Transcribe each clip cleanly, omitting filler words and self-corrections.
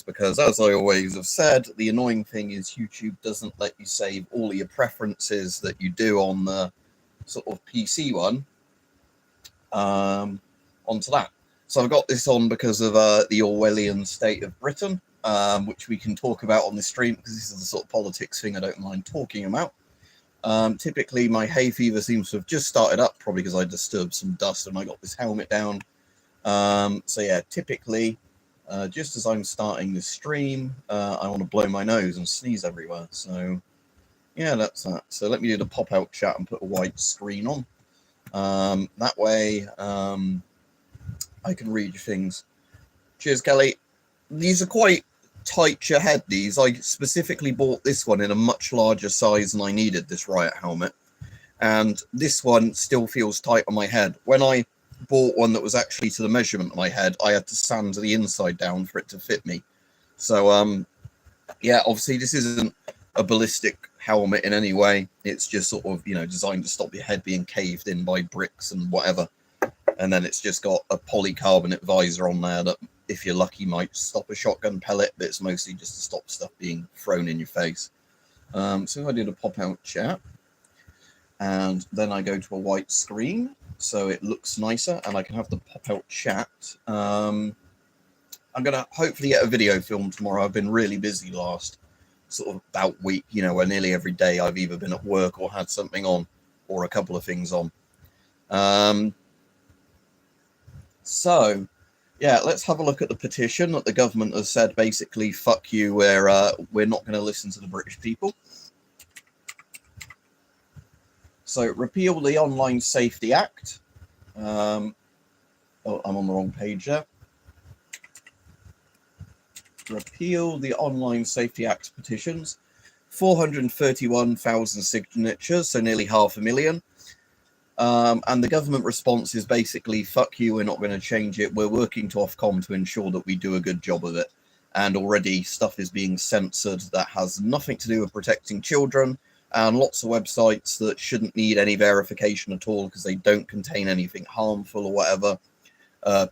because, as I always have said, the annoying thing is YouTube doesn't let you save all your preferences that you do on the sort of PC one onto that. So I've got this on because of the Orwellian state of Britain, which we can talk about on this stream, because this is the sort of politics thing I don't mind talking about. Typically, my hay fever seems to have just started up, probably because I disturbed some dust and I got this helmet down. So yeah, typically, just as I'm starting this stream, I want to blow my nose and sneeze everywhere. So yeah, that's that. So let me do the pop-out chat and put a white screen on. That way, I can read things. Cheers, Kelly. These are quite tight to your head, these. I specifically bought this one in a much larger size than I needed, this riot helmet. And this one still feels tight on my head. When I bought one that was actually to the measurement of my head, I had to sand the inside down for it to fit me. So, yeah, obviously this isn't a ballistic helmet in any way. It's just sort of, you know, designed to stop your head being caved in by bricks and whatever. And then it's just got a polycarbonate visor on there that, if you're lucky, might stop a shotgun pellet, but it's mostly just to stop stuff being thrown in your face. So I did a pop-out chat, and then I go to a white screen, so it looks nicer, and I can have the pop-out chat. I'm going to hopefully get a video filmed tomorrow. I've been really busy last sort of about week, you know, where nearly every day I've either been at work or had something on, or a couple of things on. So, yeah, let's have a look at the petition that the government has said, basically, fuck you, we're not going to listen to the British people. So, repeal the Online Safety Act. Oh, I'm on the wrong page there. Repeal the Online Safety Act petitions. 431,000 signatures, so nearly 500,000. And the government response is basically, fuck you, we're not going to change it. We're working to Ofcom to ensure that we do a good job of it. And already stuff is being censored that has nothing to do with protecting children, and lots of websites that shouldn't need any verification at all because they don't contain anything harmful or whatever.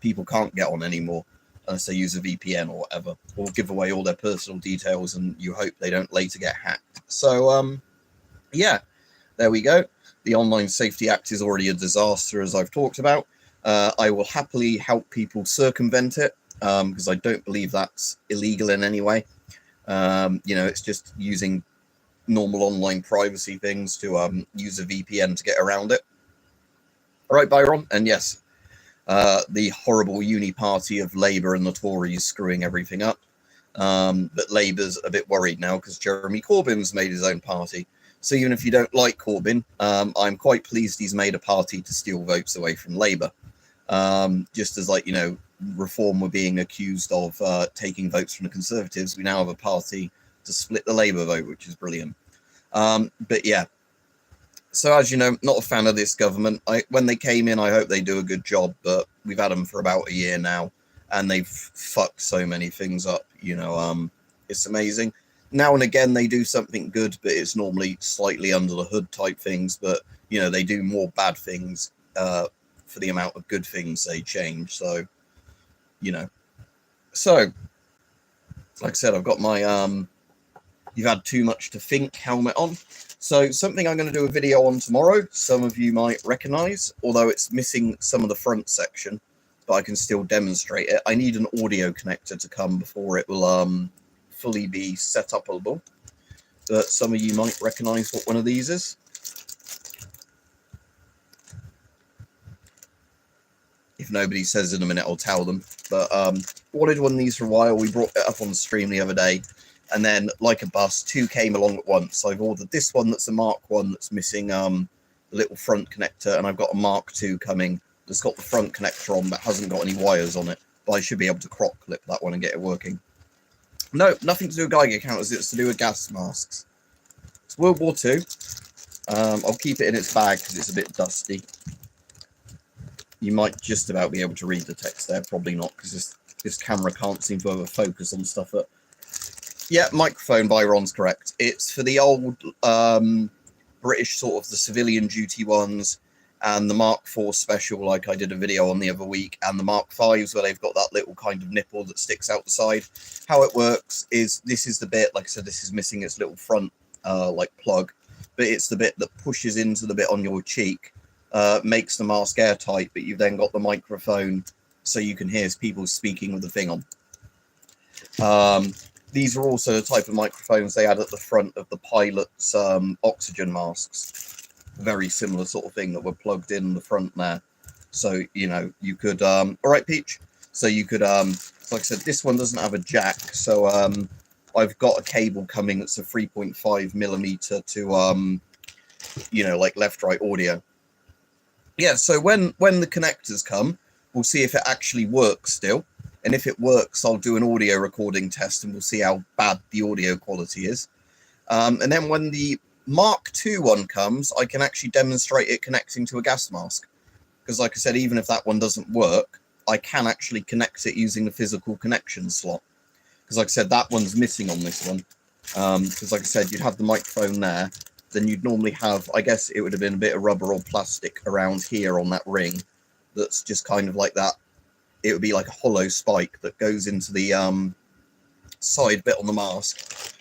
People can't get on anymore unless they use a VPN or whatever, or give away all their personal details, and you hope they don't later get hacked. So, yeah, there we go. The Online Safety Act is already a disaster, as I've talked about. I will happily help people circumvent it, because I don't believe that's illegal in any way. You know, it's just using normal online privacy things to use a VPN to get around it. All right, Byron? And yes, the horrible uni party of Labour and the Tories screwing everything up. But Labour's a bit worried now because Jeremy Corbyn's made his own party. So even if you don't like Corbyn, I'm quite pleased he's made a party to steal votes away from Labour. Just as, like, you know, Reform were being accused of taking votes from the Conservatives, we now have a party to split the Labour vote, which is brilliant. But yeah, so as you know, not a fan of this government. When they came in, I hope they do a good job, but we've had them for about a year now, and they've fucked so many things up, you know. It's amazing. Now and again, they do something good, but it's normally slightly under the hood type things. But, you know, they do more bad things for the amount of good things they change. So, you know. So, like I said, I've got my You've Had Too Much to Think helmet on. So, something I'm going to do a video on tomorrow, some of you might recognize, although it's missing some of the front section, but I can still demonstrate it. I need an audio connector to come before it will fully be set upable, but some of you might recognize what one of these is. If nobody says in a minute, I'll tell them. But wanted one of these for a while. We brought it up on the stream the other day, and then, like a bus, two came along at once. So I've ordered this one that's a Mark 1 that's missing the little front connector, and I've got a Mark 2 coming that's got the front connector on but hasn't got any wires on it. But I should be able to crop clip that one and get it working. No, nothing to do with Geiger counters. It's to do with gas masks. It's World War II. I'll keep it in its bag because it's a bit dusty. You might just about be able to read the text there. Probably not, because this camera can't seem to have a focus on stuff. Yeah, microphone by Ron's correct. It's for the old British sort of the civilian duty ones. and the Mark IV Special, like I did a video on the other week, and the Mark Vs, where they've got that little kind of nipple that sticks out the side. How it works is, this is the bit, like I said, this is missing its little front like plug, but it's the bit that pushes into the bit on your cheek, makes the mask airtight, but you've then got the microphone so you can hear people speaking with the thing on. These are also the type of microphones they had at the front of the pilot's oxygen masks. Very similar sort of thing that were plugged in the front there. So, you know, you could, all right, Peach. So you could, like I said, this one doesn't have a jack. So I've got a cable coming that's a 3.5mm to, you know, like left-right audio. Yeah, so when the connectors come, we'll see if it actually works still. And if it works, I'll do an audio recording test and we'll see how bad the audio quality is. And then when the Mark II one comes, I can actually demonstrate it connecting to a gas mask. Because like I said, even if that one doesn't work, I can actually connect it using the physical connection slot. Because like I said, that one's missing on this one. Because like I said, you'd have the microphone there. Then you'd normally have, I guess it would have been a bit of rubber or plastic around here on that ring. That's just kind of like that. It would be like a hollow spike that goes into the side bit on the mask.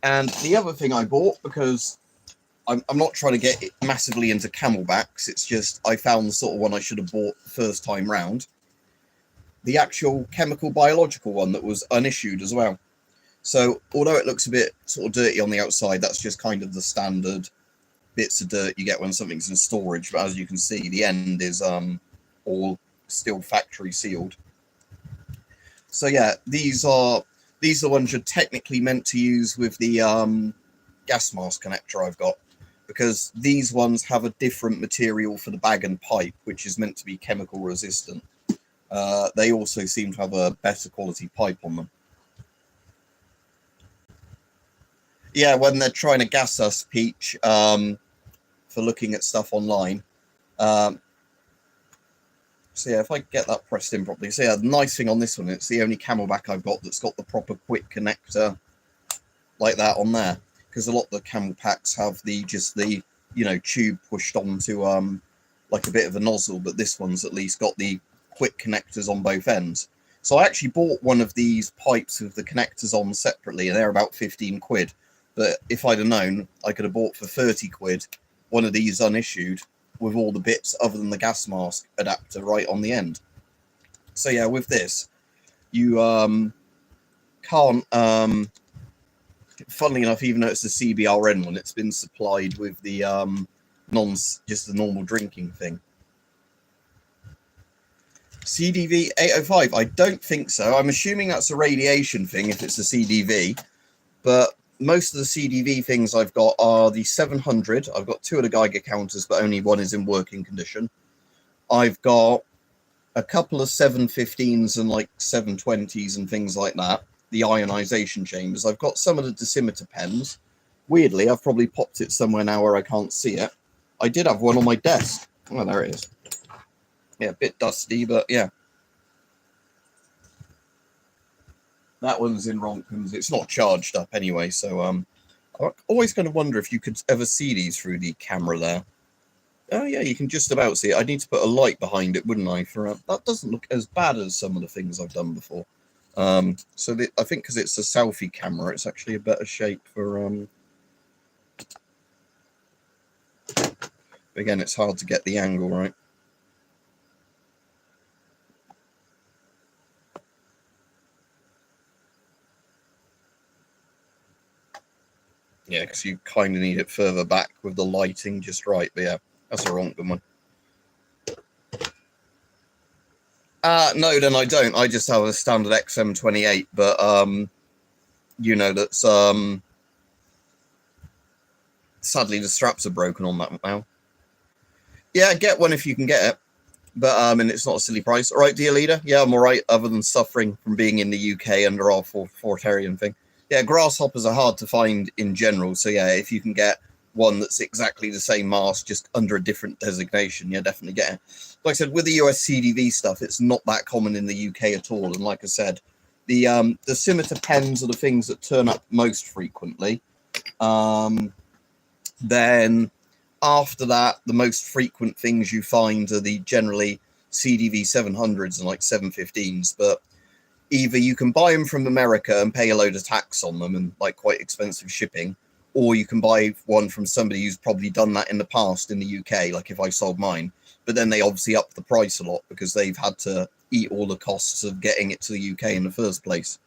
And the other thing I bought, because I'm not trying to get it massively into camelbacks, it's just I found the sort of one I should have bought the first time round. The actual chemical biological one that was unissued as well. So although it looks a bit sort of dirty on the outside, that's just kind of the standard bits of dirt you get when something's in storage. But as you can see, the end is all still factory sealed. So yeah, these are the ones you're technically meant to use with the gas mask connector I've got, because these ones have a different material for the bag and pipe, which is meant to be chemical resistant. They also seem to have a better quality pipe on them. Yeah, when they're trying to gas us, Peach, for looking at stuff online. So yeah, if I get that pressed in properly. So yeah, the nice thing on this one, it's the only camelback I've got that's got the proper quick connector like that on there. Because a lot of the camel packs have just the, you know, tube pushed onto like a bit of a nozzle, but this one's at least got the quick connectors on both ends. So I actually bought one of these pipes with the connectors on separately, and they're about 15 quid. But if I'd have known, I could have bought for 30 quid one of these unissued with all the bits other than the gas mask adapter right on the end. So yeah, with this, you can't, funnily enough, even though it's a CBRN one, it's been supplied with the just the normal drinking thing. CDV 805, I don't think so. I'm assuming that's a radiation thing if it's a CDV, but most of the CDV things I've got are the 700. I've got two of the Geiger counters, but only one is in working condition. I've got a couple of 715s and like 720s and things like that, the ionization chambers. I've got some of the dosimeter pens. Weirdly, I've probably popped it somewhere now where I can't see it. I did have one on my desk. Oh, there it is. Yeah, a bit dusty, but yeah. That one's in Ronkham's. It's not charged up anyway, so I always kind of wonder if you could ever see these through the camera there. Oh yeah, you can just about see it. I need to put a light behind it, wouldn't I? For that doesn't look as bad as some of the things I've done before. So I think because it's a selfie camera, it's actually a better shape for. But again, it's hard to get the angle right. Yeah, because you kind of need it further back with the lighting just right. But yeah, that's a wrong one. No, then I don't. I just have a standard XM28, but you know, that's sadly the straps are broken on that now. Yeah, get one if you can get it. But and it's not a silly price. All right, dear leader. Yeah, I'm all right, other than suffering from being in the UK under our authoritarian thing. Yeah, grasshoppers are hard to find in general. So yeah, if you can get one that's exactly the same mask, just under a different designation, yeah, definitely get it. Like I said, with the US CDV stuff, it's not that common in the UK at all. And like I said, the dosimeter pens are the things that turn up most frequently. Then After that, the most frequent things you find are the generally CDV 700s and like 715s, but either you can buy them from America and pay a load of tax on them and like quite expensive shipping, or you can buy one from somebody who's probably done that in the past in the UK, like if I sold mine. But then they obviously up the price a lot because they've had to eat all the costs of getting it to the UK in the first place.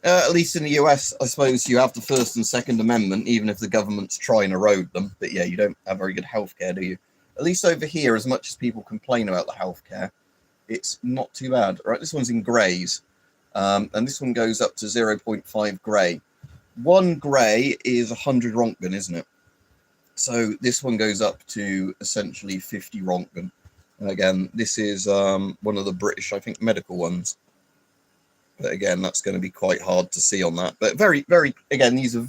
At least in the US, I suppose you have the First and Second Amendment, even if the government's trying to erode them. But yeah, you don't have very good healthcare, do you? At least over here, as much as people complain about the healthcare, it's not too bad. Right, this one's in greys, and this one goes up to 0.5 grey. 1 grey is 100 Rontgen, isn't it? So this one goes up to essentially 50 Rontgen. Again, this is one of the British, I think, medical ones. But again, that's going to be quite hard to see on that. But very, very, again, these are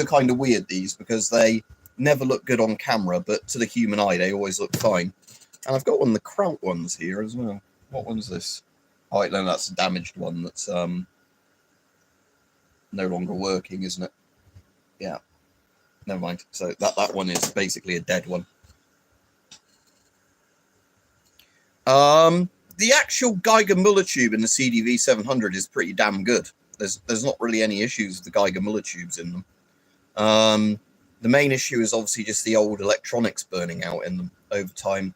kind of weird, these, because they never look good on camera, but to the human eye, they always look fine. And I've got one of the Kraut ones here as well. What one's this? Oh, wait, no, that's a damaged one that's no longer working, isn't it? Yeah. Never mind. So that one is basically a dead one. The actual Geiger Muller tube in the CDV 700 is pretty damn good. There's not really any issues with the Geiger Muller tubes in them. The main issue is obviously just the old electronics burning out in them over time.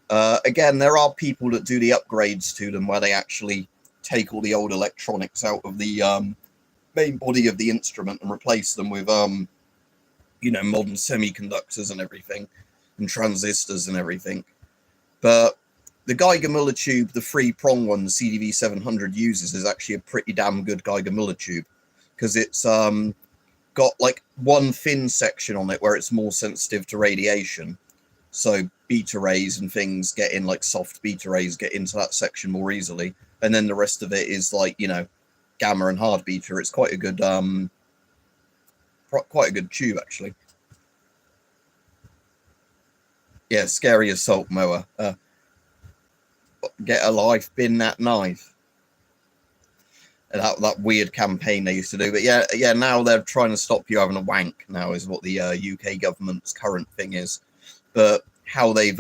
Again, there are people that do the upgrades to them where they actually take all the old electronics out of the main body of the instrument and replace them with, modern semiconductors and everything, and transistors and everything. But the Geiger Muller tube, the 3-prong one, the CDV 700 uses, is actually a pretty damn good Geiger Muller tube because it's got like one thin section on it where it's more sensitive to radiation. So beta rays and things get in, like soft beta rays get into that section more easily. And then the rest of it is like, gamma and hard beta. It's quite a good tube, actually. Yeah, scary assault mower. Get a life, bin that knife. That weird campaign they used to do. But yeah, now they're trying to stop you having a wank now is what the UK government's current thing is. But how they've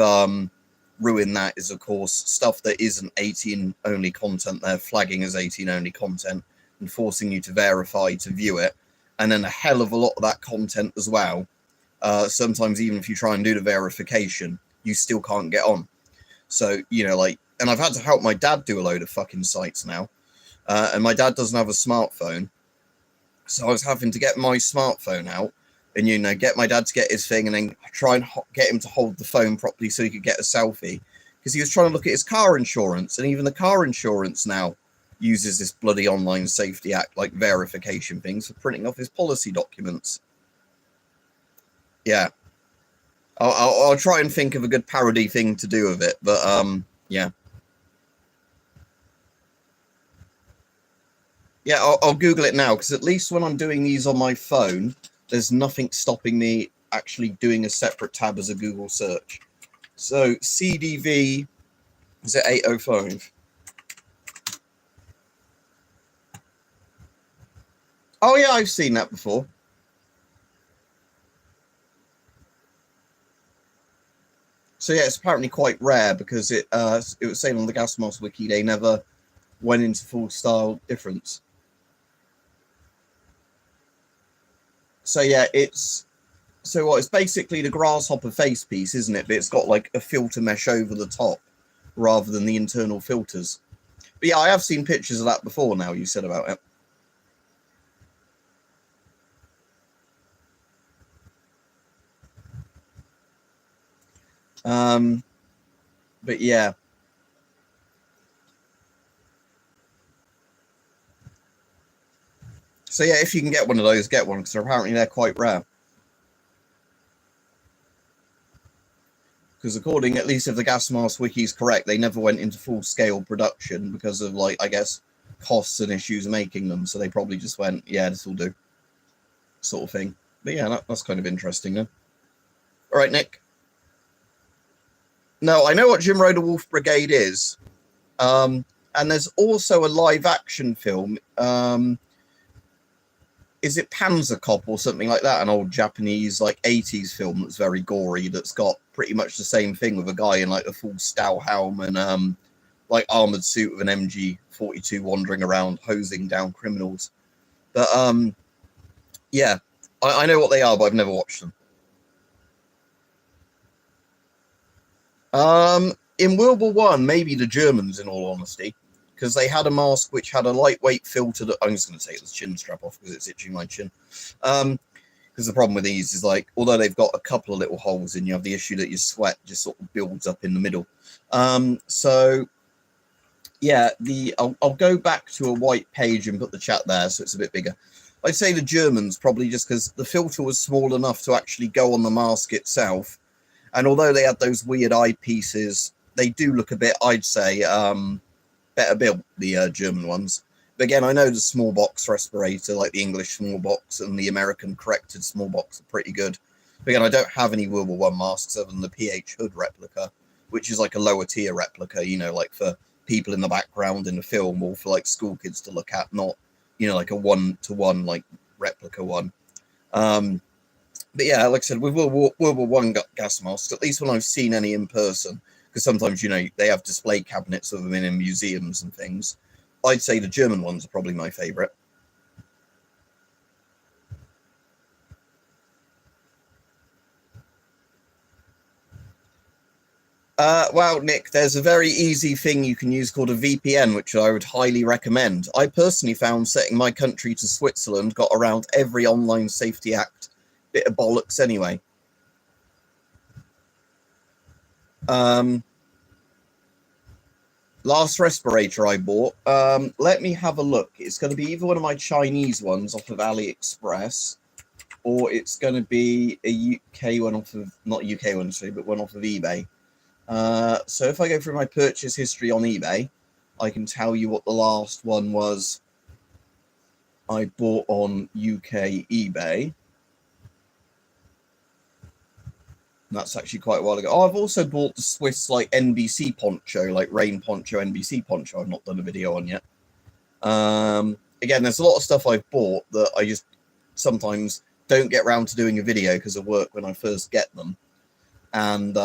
ruined that is, of course, stuff that isn't 18-only content. They're flagging as 18-only content and forcing you to verify to view it. And then a hell of a lot of that content as well. Sometimes even if you try and do the verification, you still can't get on. So, and I've had to help my dad do a load of fucking sites now. And my dad doesn't have a smartphone. So I was having to get my smartphone out and, get my dad to get his thing and then try and get him to hold the phone properly so he could get a selfie. Because he was trying to look at his car insurance. And even the car insurance now uses this bloody Online Safety Act, like verification things for printing off his policy documents. Yeah. I'll try and think of a good parody thing to do with it. But, yeah. Yeah, I'll Google it now, because at least when I'm doing these on my phone, there's nothing stopping me actually doing a separate tab as a Google search. So CDV, is it 805? Oh yeah, I've seen that before. So yeah, it's apparently quite rare because it was saying on the Gas Mask wiki they never went into full style difference. So yeah, it's basically the grasshopper face piece, isn't it? But it's got like a filter mesh over the top rather than the internal filters. But yeah, I have seen pictures of that before now you said about it. But yeah. So yeah, if you can get one of those, get one, because apparently they're quite rare. Because according, at least if the Gas Mask wiki is correct, they never went into full-scale production because of, like, I guess, costs and issues making them. So they probably just went, yeah, this will do, sort of thing. But yeah, that's kind of interesting then. All right, Nick. No, I know what Jim Roder Wolf Brigade is. And there's also a live-action film. is it Panzer Cop or something like that? An old Japanese like 80s film that's very gory. That's got pretty much the same thing with a guy in like a full Stahlhelm and like armored suit with an MG42 wandering around hosing down criminals. But yeah, I know what they are, but I've never watched them. In World War One, maybe the Germans, in all honesty, because they had a mask which had a lightweight filter that I'm just going to take this chin strap off because it's itching my chin. Because the problem with these is, like, although they've got a couple of little holes in, you have the issue that your sweat just sort of builds up in the middle. So yeah, I'll go back to a white page and put the chat there so it's a bit bigger. I'd say the Germans, probably just because the filter was small enough to actually go on the mask itself. And although they had those weird eyepieces, they do look a bit, I'd say, better built, the German ones. But again, I know the small box respirator, like the English small box and the American corrected small box, are pretty good. But again, I don't have any World War One masks other than the PH Hood replica, which is like a lower tier replica, you know, like for people in the background in the film or for like school kids to look at, not, you know, like a 1-to-1 like replica one. But yeah, like I said, with World War One gas masks, at least when I've seen any in person, because sometimes, you know, they have display cabinets of them in museums and things, I'd say the German ones are probably my favourite. Well, Nick, there's a very easy thing you can use called a VPN, which I would highly recommend. I personally found setting my country to Switzerland got around every online safety act bit of bollocks anyway. Last respirator I bought, let me have a look. It's going to be either one of my Chinese ones off of AliExpress, or it's going to be a UK one off of, not UK one, sorry, but one off of eBay. So if I go through my purchase history on eBay, I can tell you what the last one was I bought on UK eBay. That's actually quite a while ago. Oh, I've also bought the Swiss like NBC poncho, like rain poncho, NBC poncho. I've not done a video on yet. Again, there's a lot of stuff I've bought that I just sometimes don't get around to doing a video because of work when I first get them. And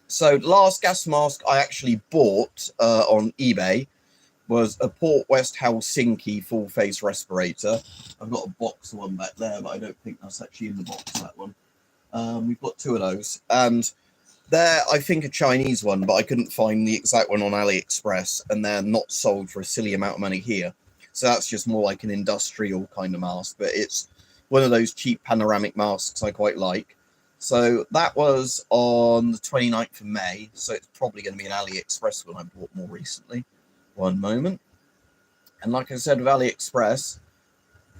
so the last gas mask I actually bought on eBay was a Port West Helsinki full face respirator. I've got a box one back there, but I don't think that's actually in the box, that one. We've got two of those, and they're, I think, a Chinese one, but I couldn't find the exact one on AliExpress, and they're not sold for a silly amount of money here. So that's just more like an industrial kind of mask, but it's one of those cheap panoramic masks I quite like. So that was on the 29th of May, so it's probably going to be an AliExpress one I bought more recently. One moment. And like I said, with AliExpress,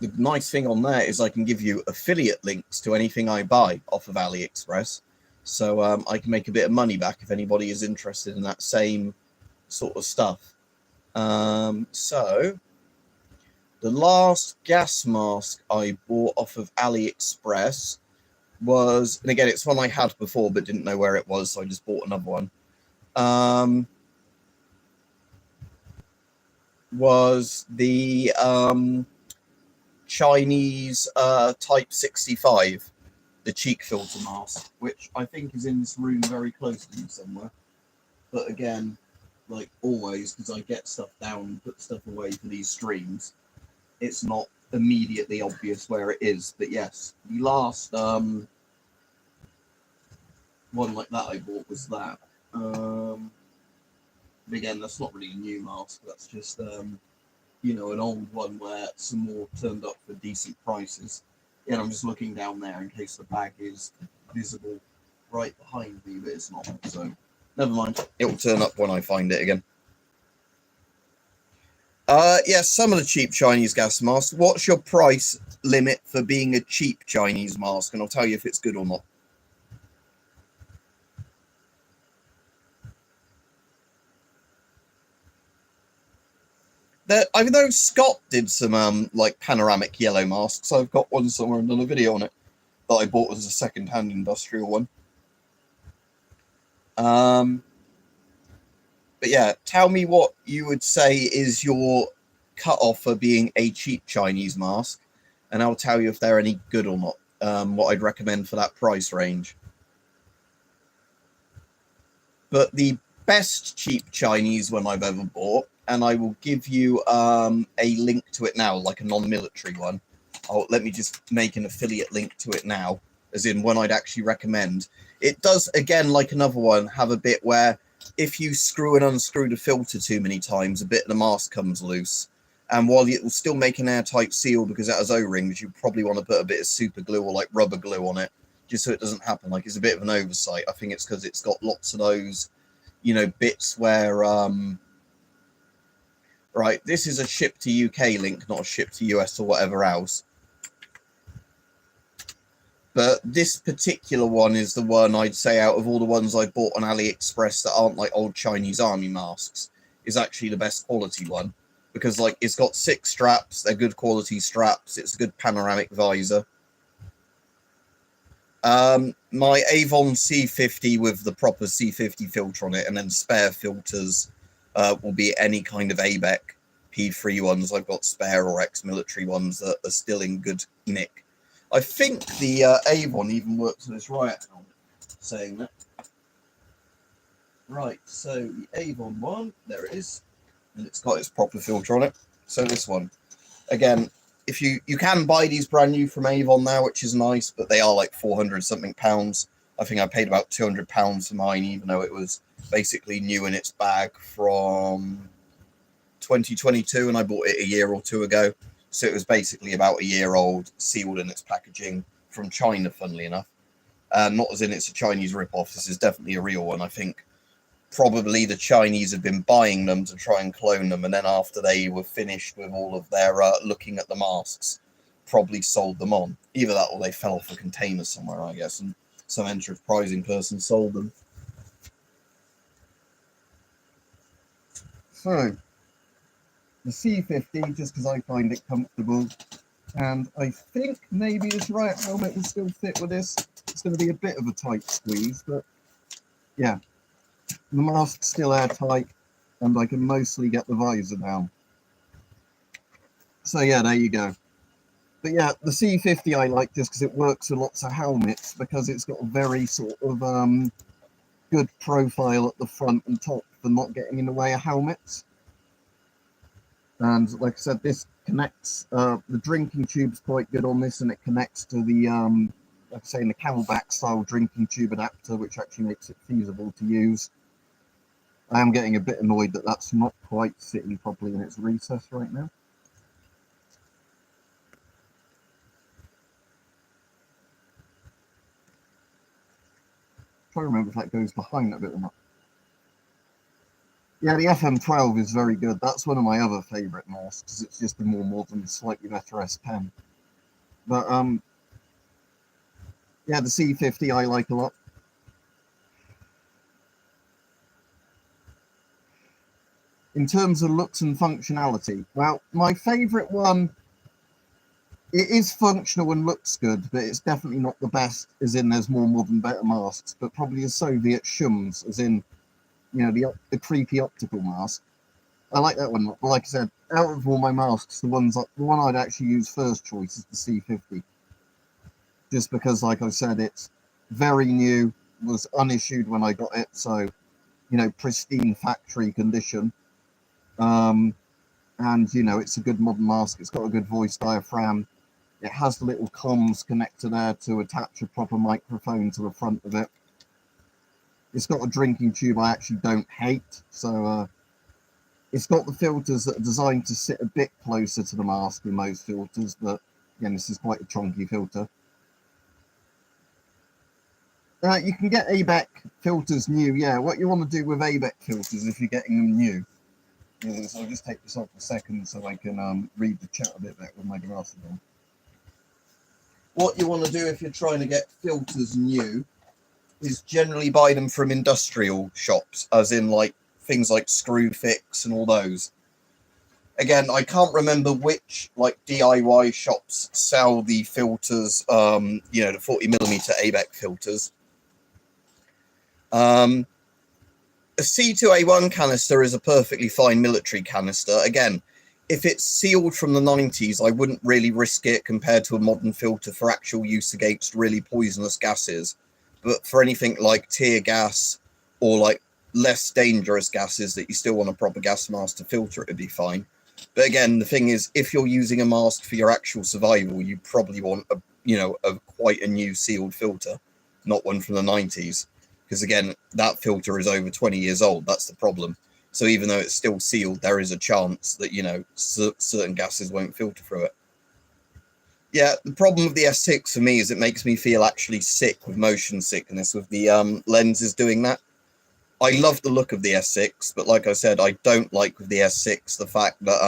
the nice thing on there is I can give you affiliate links to anything I buy off of AliExpress. So I can make a bit of money back if anybody is interested in that same sort of stuff. So the last gas mask I bought off of AliExpress was, and again, it's one I had before but didn't know where it was, so I just bought another one. Was the Chinese Type 65, the cheek filter mask, which I think is in this room very close to me somewhere. But again, like always, because I get stuff down and put stuff away for these streams, it's not immediately obvious where it is. But yes, the last one like that I bought was that. But again, that's not really a new mask. That's just you know, an old one where some more turned up for decent prices. Yeah, I'm just looking down there in case the bag is visible right behind me, but it's not. So never mind. It will turn up when I find it again. Yes, some of the cheap Chinese gas masks. What's your price limit for being a cheap Chinese mask? And I'll tell you if it's good or not. I know Scott did some like panoramic yellow masks. I've got one somewhere and done a video on it that I bought as a second-hand industrial one. But yeah, tell me what you would say is your cut-off for being a cheap Chinese mask, and I'll tell you if they're any good or not, what I'd recommend for that price range. But the best cheap Chinese one I've ever bought, and I will give you a link to it now, like a non-military one. Let me just make an affiliate link to it now, as in one I'd actually recommend. It does, again, like another one, have a bit where if you screw and unscrew the filter too many times, a bit of the mask comes loose. And while it will still make an airtight seal because it has O-rings, you probably want to put a bit of super glue or like rubber glue on it, just so it doesn't happen. Like, it's a bit of an oversight. I think it's because it's got lots of those, you know, bits where, right, this is a ship to UK link, not a ship to US or whatever else. But this particular one is the one I'd say out of all the ones I bought on AliExpress that aren't like old Chinese army masks, is actually the best quality one. Because, like, it's got 6 straps, they're good quality straps, it's a good panoramic visor. My Avon C50 with the proper C50 filter on it, and then spare filters will be any kind of ABEC P3 ones. I've got spare or ex-military ones that are still in good nick. I think the Avon even works on this riot helmet, saying that. Right, so the Avon one, there it is. And it's got its proper filter on it. So this one. Again, if you can buy these brand new from Avon now, which is nice, but they are like 400 something pounds. I think I paid about £200 for mine, even though it was basically new in its bag from 2022, and I bought it a year or two ago. So it was basically about a year old, sealed in its packaging from China, funnily enough. Not as in it's a Chinese rip-off. This is definitely a real one. I think probably the Chinese have been buying them to try and clone them, and then after they were finished with all of their looking at the masks, probably sold them on. Either that or they fell off a container somewhere, I guess, and some enterprising person sold them. So, the C50, just because I find it comfortable, and I think maybe this riot helmet will still fit with this. It's going to be a bit of a tight squeeze, but yeah, the mask's still airtight, and I can mostly get the visor down. So yeah, there you go. But yeah, the C50 I like just because it works with lots of helmets, because it's got a very sort of good profile at the front and top for not getting in the way of helmets. And like I said, this connects, the drinking tube's quite good on this, and it connects to the, like I say, in the Camelback style drinking tube adapter, which actually makes it feasible to use. I am getting a bit annoyed that that's not quite sitting properly in its recess right now. I'm trying to remember if that goes behind that bit or not. Yeah, the FM12 is very good. That's one of my other favourite masks, because it's just a more modern, slightly better S Pen. But, yeah, the C50 I like a lot. In terms of looks and functionality, well, my favourite one, it is functional and looks good, but it's definitely not the best, as in there's more modern, better masks, but probably a Soviet Shums, as in, you know, the creepy optical mask. I like that one. Like I said, out of all my masks, the one I'd actually use first choice is the C50. Just because, like I said, it's very new, was unissued when I got it, so, you know, pristine factory condition. And, you know, it's a good modern mask. It's got a good voice diaphragm. It has the little comms connector there to attach a proper microphone to the front of it. It's got a drinking tube I actually don't hate, so it's got the filters that are designed to sit a bit closer to the mask than most filters, but again, this is quite a chunky filter. You can get ABEC filters new, yeah. What you want to do with ABEC filters if you're getting them new is, I'll just take this off a second so I can read the chat a bit better with my glasses on. What you want to do if you're trying to get filters new is generally buy them from industrial shops, as in like things like Screwfix and all those. Again, I can't remember which like DIY shops sell the filters, you know, the 40mm ABEC filters. A C2A1 canister is a perfectly fine military canister. Again, if it's sealed from the 90s, I wouldn't really risk it compared to a modern filter for actual use against really poisonous gases. But for anything like tear gas or like less dangerous gases that you still want a proper gas mask to filter, it'd be fine. But again, the thing is, if you're using a mask for your actual survival, you probably want a quite a new sealed filter, not one from the 90s, because again, that filter is over 20 years old. That's the problem. So even though it's still sealed, there is a chance that certain gases won't filter through it. Yeah, the problem with the S6 for me is it makes me feel actually sick with motion sickness with the lenses doing that. I love the look of the S6, but like I said, I don't like with the S6 the fact that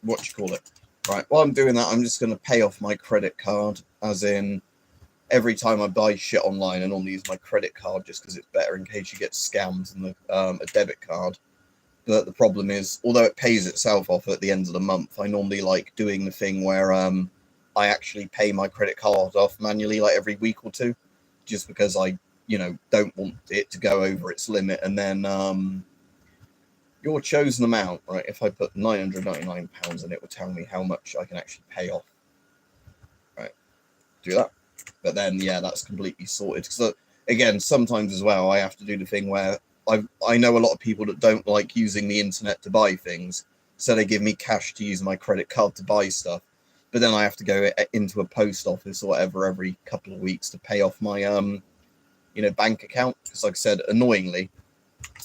what you call it. Right, while I'm doing that, I'm just going to pay off my credit card, as in every time I buy shit online, I normally use my credit card just because it's better in case you get scammed than a debit card. But the problem is, although it pays itself off at the end of the month, I normally like doing the thing where I actually pay my credit card off manually, like every week or two, just because I don't want it to go over its limit. And then your chosen amount, right? If I put £999 in, it will tell me how much I can actually pay off. Right, do that. But then, yeah, that's completely sorted. So again, sometimes as well, I have to do the thing where I know a lot of people that don't like using the internet to buy things, so they give me cash to use my credit card to buy stuff. But then I have to go into a post office or whatever every couple of weeks to pay off my bank account, because like I said, annoyingly,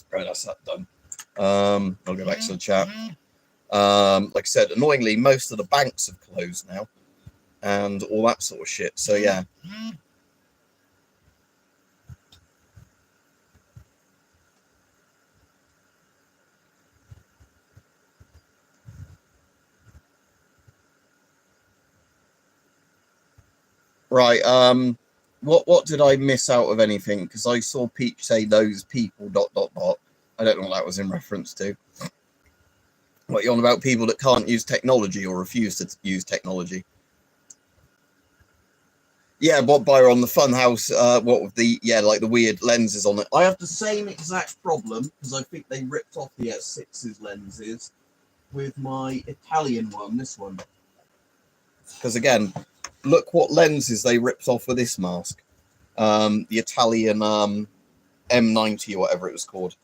right, that's that done. I'll go back to the chat. Like I said, annoyingly, most of the banks have closed now and all that sort of shit. So yeah. Right, what did I miss out of anything? Because I saw Peach say those people ... I don't know what that was in reference to. What, you're on about people that can't use technology or refuse to use technology? Yeah, what buyer on the Funhouse, what with the, like the weird lenses on it. I have the same exact problem, because I think they ripped off the S6's lenses with my Italian one, this one. Because again, look what lenses they ripped off with this mask. The Italian M90 or whatever it was called.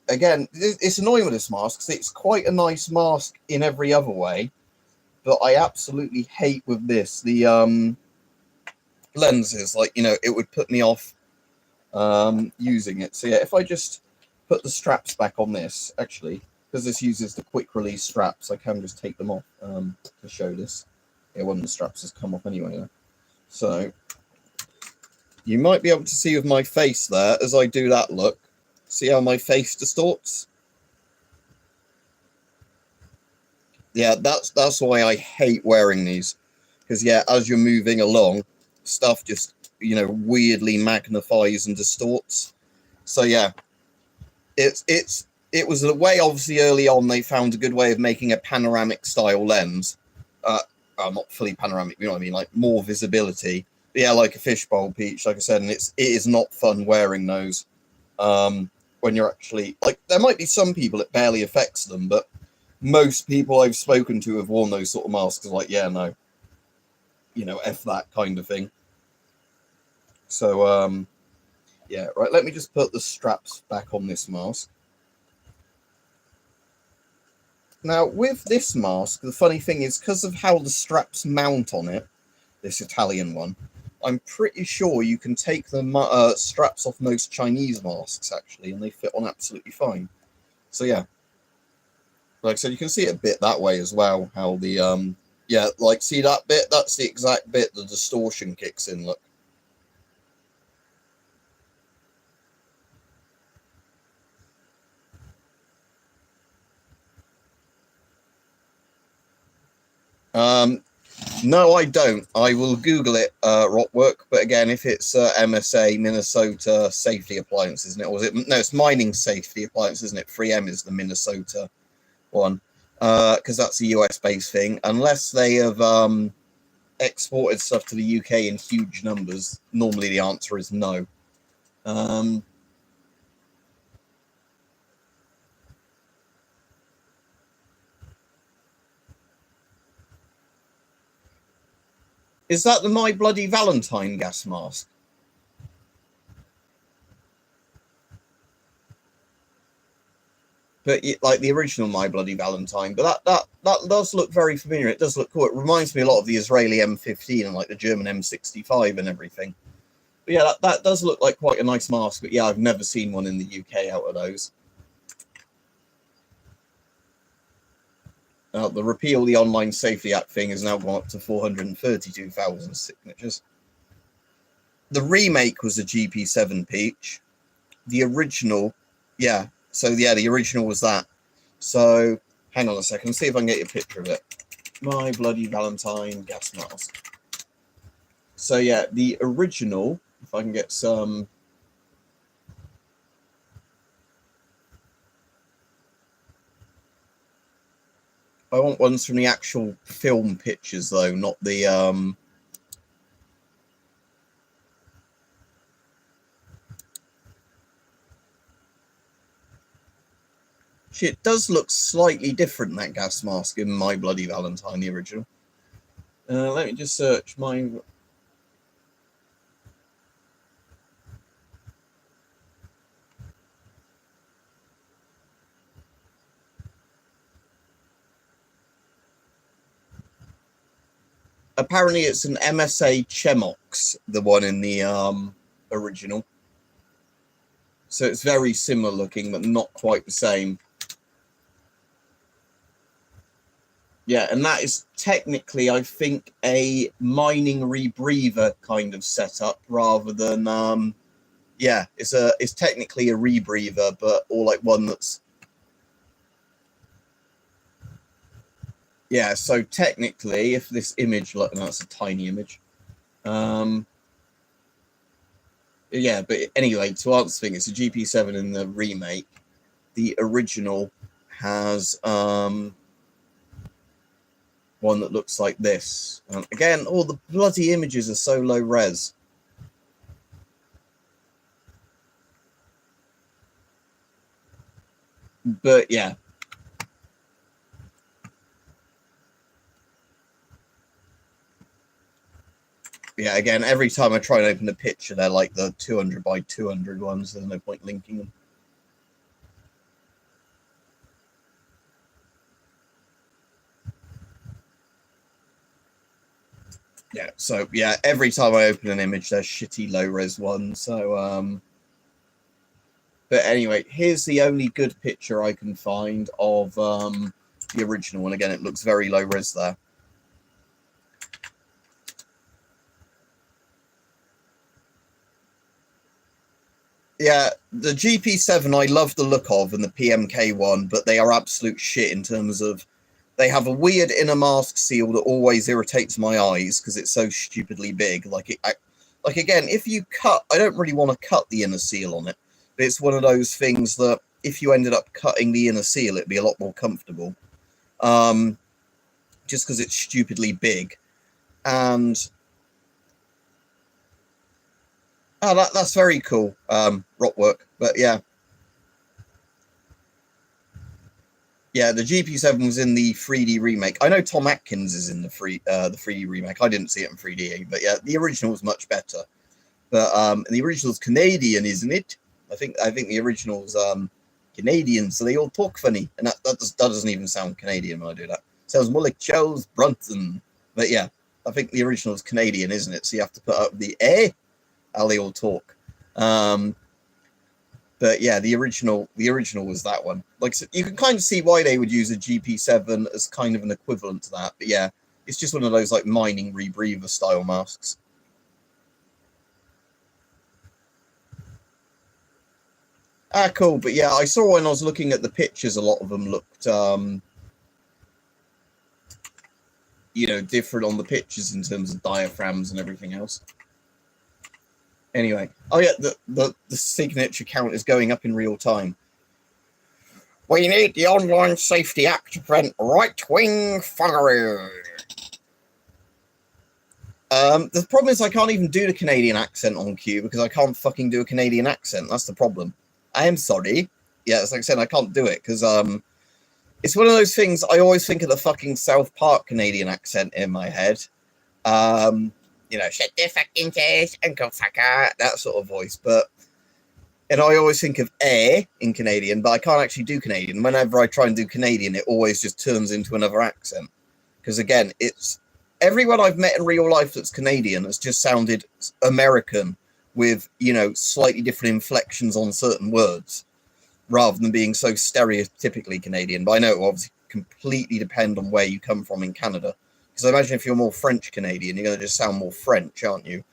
Again, it's annoying with this mask because it's quite a nice mask in every other way, but I absolutely hate with this the lenses. Like, it would put me off using it. So yeah, if I just put the straps back on this, actually, because this uses the quick release straps, I can just take them off to show this. Yeah, one of the straps has come off anyway. So you might be able to see with my face there as I do that look. See how my face distorts? Yeah, that's why I hate wearing these. Because yeah, as you're moving along, stuff just weirdly magnifies and distorts. So yeah, it was a way, obviously early on they found a good way of making a panoramic style lens. Not fully panoramic, you know what I mean, like more visibility. But yeah, like a fishbowl, Peach, like I said, and it is not fun wearing those. When you're actually, like, there might be some people it barely affects them, but most people I've spoken to have worn those sort of masks are like, yeah, no, F that kind of thing. So, yeah, right, let me just put the straps back on this mask. Now, with this mask, the funny thing is, because of how the straps mount on it, this Italian one, I'm pretty sure you can take the straps off most Chinese masks, actually, and they fit on absolutely fine. So, yeah. Like I said, you can see it a bit that way as well, how the, like, see that bit? That's the exact bit the distortion kicks in, look. No, I don't. I will Google it, Rockwork. But again, if it's MSA, Minnesota Safety Appliance, isn't it? Or is it? No, it's Mining Safety Appliance, isn't it? 3M is the Minnesota one. Because that's a US-based thing. Unless they have exported stuff to the UK in huge numbers, normally the answer is no. Is that the My Bloody Valentine gas mask? But like the original My Bloody Valentine. But that does look very familiar. It does look cool. It reminds me a lot of the Israeli M15 and like the German M65 and everything. But yeah, that does look like quite a nice mask. But yeah, I've never seen one in the UK out of those. The Repeal the Online Safety Act thing has now gone up to 432,000 signatures. The remake was a GP7 Peach. The original, yeah. So yeah, the original was that. So hang on a second, see if I can get you a picture of it. My Bloody Valentine gas mask. So yeah, the original, if I can get some. I want ones from the actual film pictures though, not the It does look slightly different, that gas mask, in My Bloody Valentine, the original. Let me just search my. Apparently it's an MSA Chemox, the one in the original. So it's very similar looking, but not quite the same. Yeah, and that is technically, I think, a mining rebreather kind of setup rather than yeah, it's technically a rebreather, but or like one that's. Yeah, so technically, if this image, like, no, that's a tiny image. Yeah, but anyway, to answer the thing, it's a GP7 in the remake. The original has one that looks like this. Again, all the bloody images are so low res. But yeah. Yeah, again, every time I try and open a picture, they're like the 200 by 200 ones. There's no point linking them. Yeah, so yeah, every time I open an image, there's shitty low-res ones. So, but anyway, here's the only good picture I can find of the original. And again, it looks very low-res there. Yeah, the GP7 I love the look of, and the PMK one, but they are absolute shit in terms of they have a weird inner mask seal that always irritates my eyes because it's so stupidly big. Like again, if you cut, I don't really want to cut the inner seal on it, but it's one of those things that if you ended up cutting the inner seal, it'd be a lot more comfortable. Just because it's stupidly big, and that's very cool, rock work. But yeah, the GP7 was in the 3D remake. I know Tom Atkins is in the 3D remake. I didn't see it in 3D, but yeah, the original was much better. But the original's Canadian, isn't it? I think the original's Canadian, so they all talk funny, and that doesn't even sound Canadian when I do that. It sounds more like Charles Bronson. But yeah, I think the original's Canadian, isn't it? So you have to put up the how they all talk. But yeah, the original was that one. Like, so you can kind of see why they would use a GP7 as kind of an equivalent to that. But yeah, it's just one of those like mining rebreather style masks. Cool. But yeah, I saw when I was looking at the pictures, a lot of them looked different on the pictures in terms of diaphragms and everything else. Anyway, oh yeah, the signature count is going up in real time. We need the Online Safety Act to prevent right-wing thuggery. The problem is I can't even do the Canadian accent on cue because I can't fucking do a Canadian accent. That's the problem. I am sorry. Yeah, it's like I said, I can't do it because it's one of those things. I always think of the fucking South Park Canadian accent in my head. you know, shut the fucking face, Uncle Fucker, that sort of voice. But, and I always think of in Canadian, but I can't actually do Canadian. Whenever I try and do Canadian, it always just turns into another accent. Because again, it's everyone I've met in real life that's Canadian has just sounded American with, you know, slightly different inflections on certain words rather than being so stereotypically Canadian. But I know it will obviously completely depend on where you come from in Canada. Because I imagine if you're more French Canadian, you're going to just sound more French, aren't you?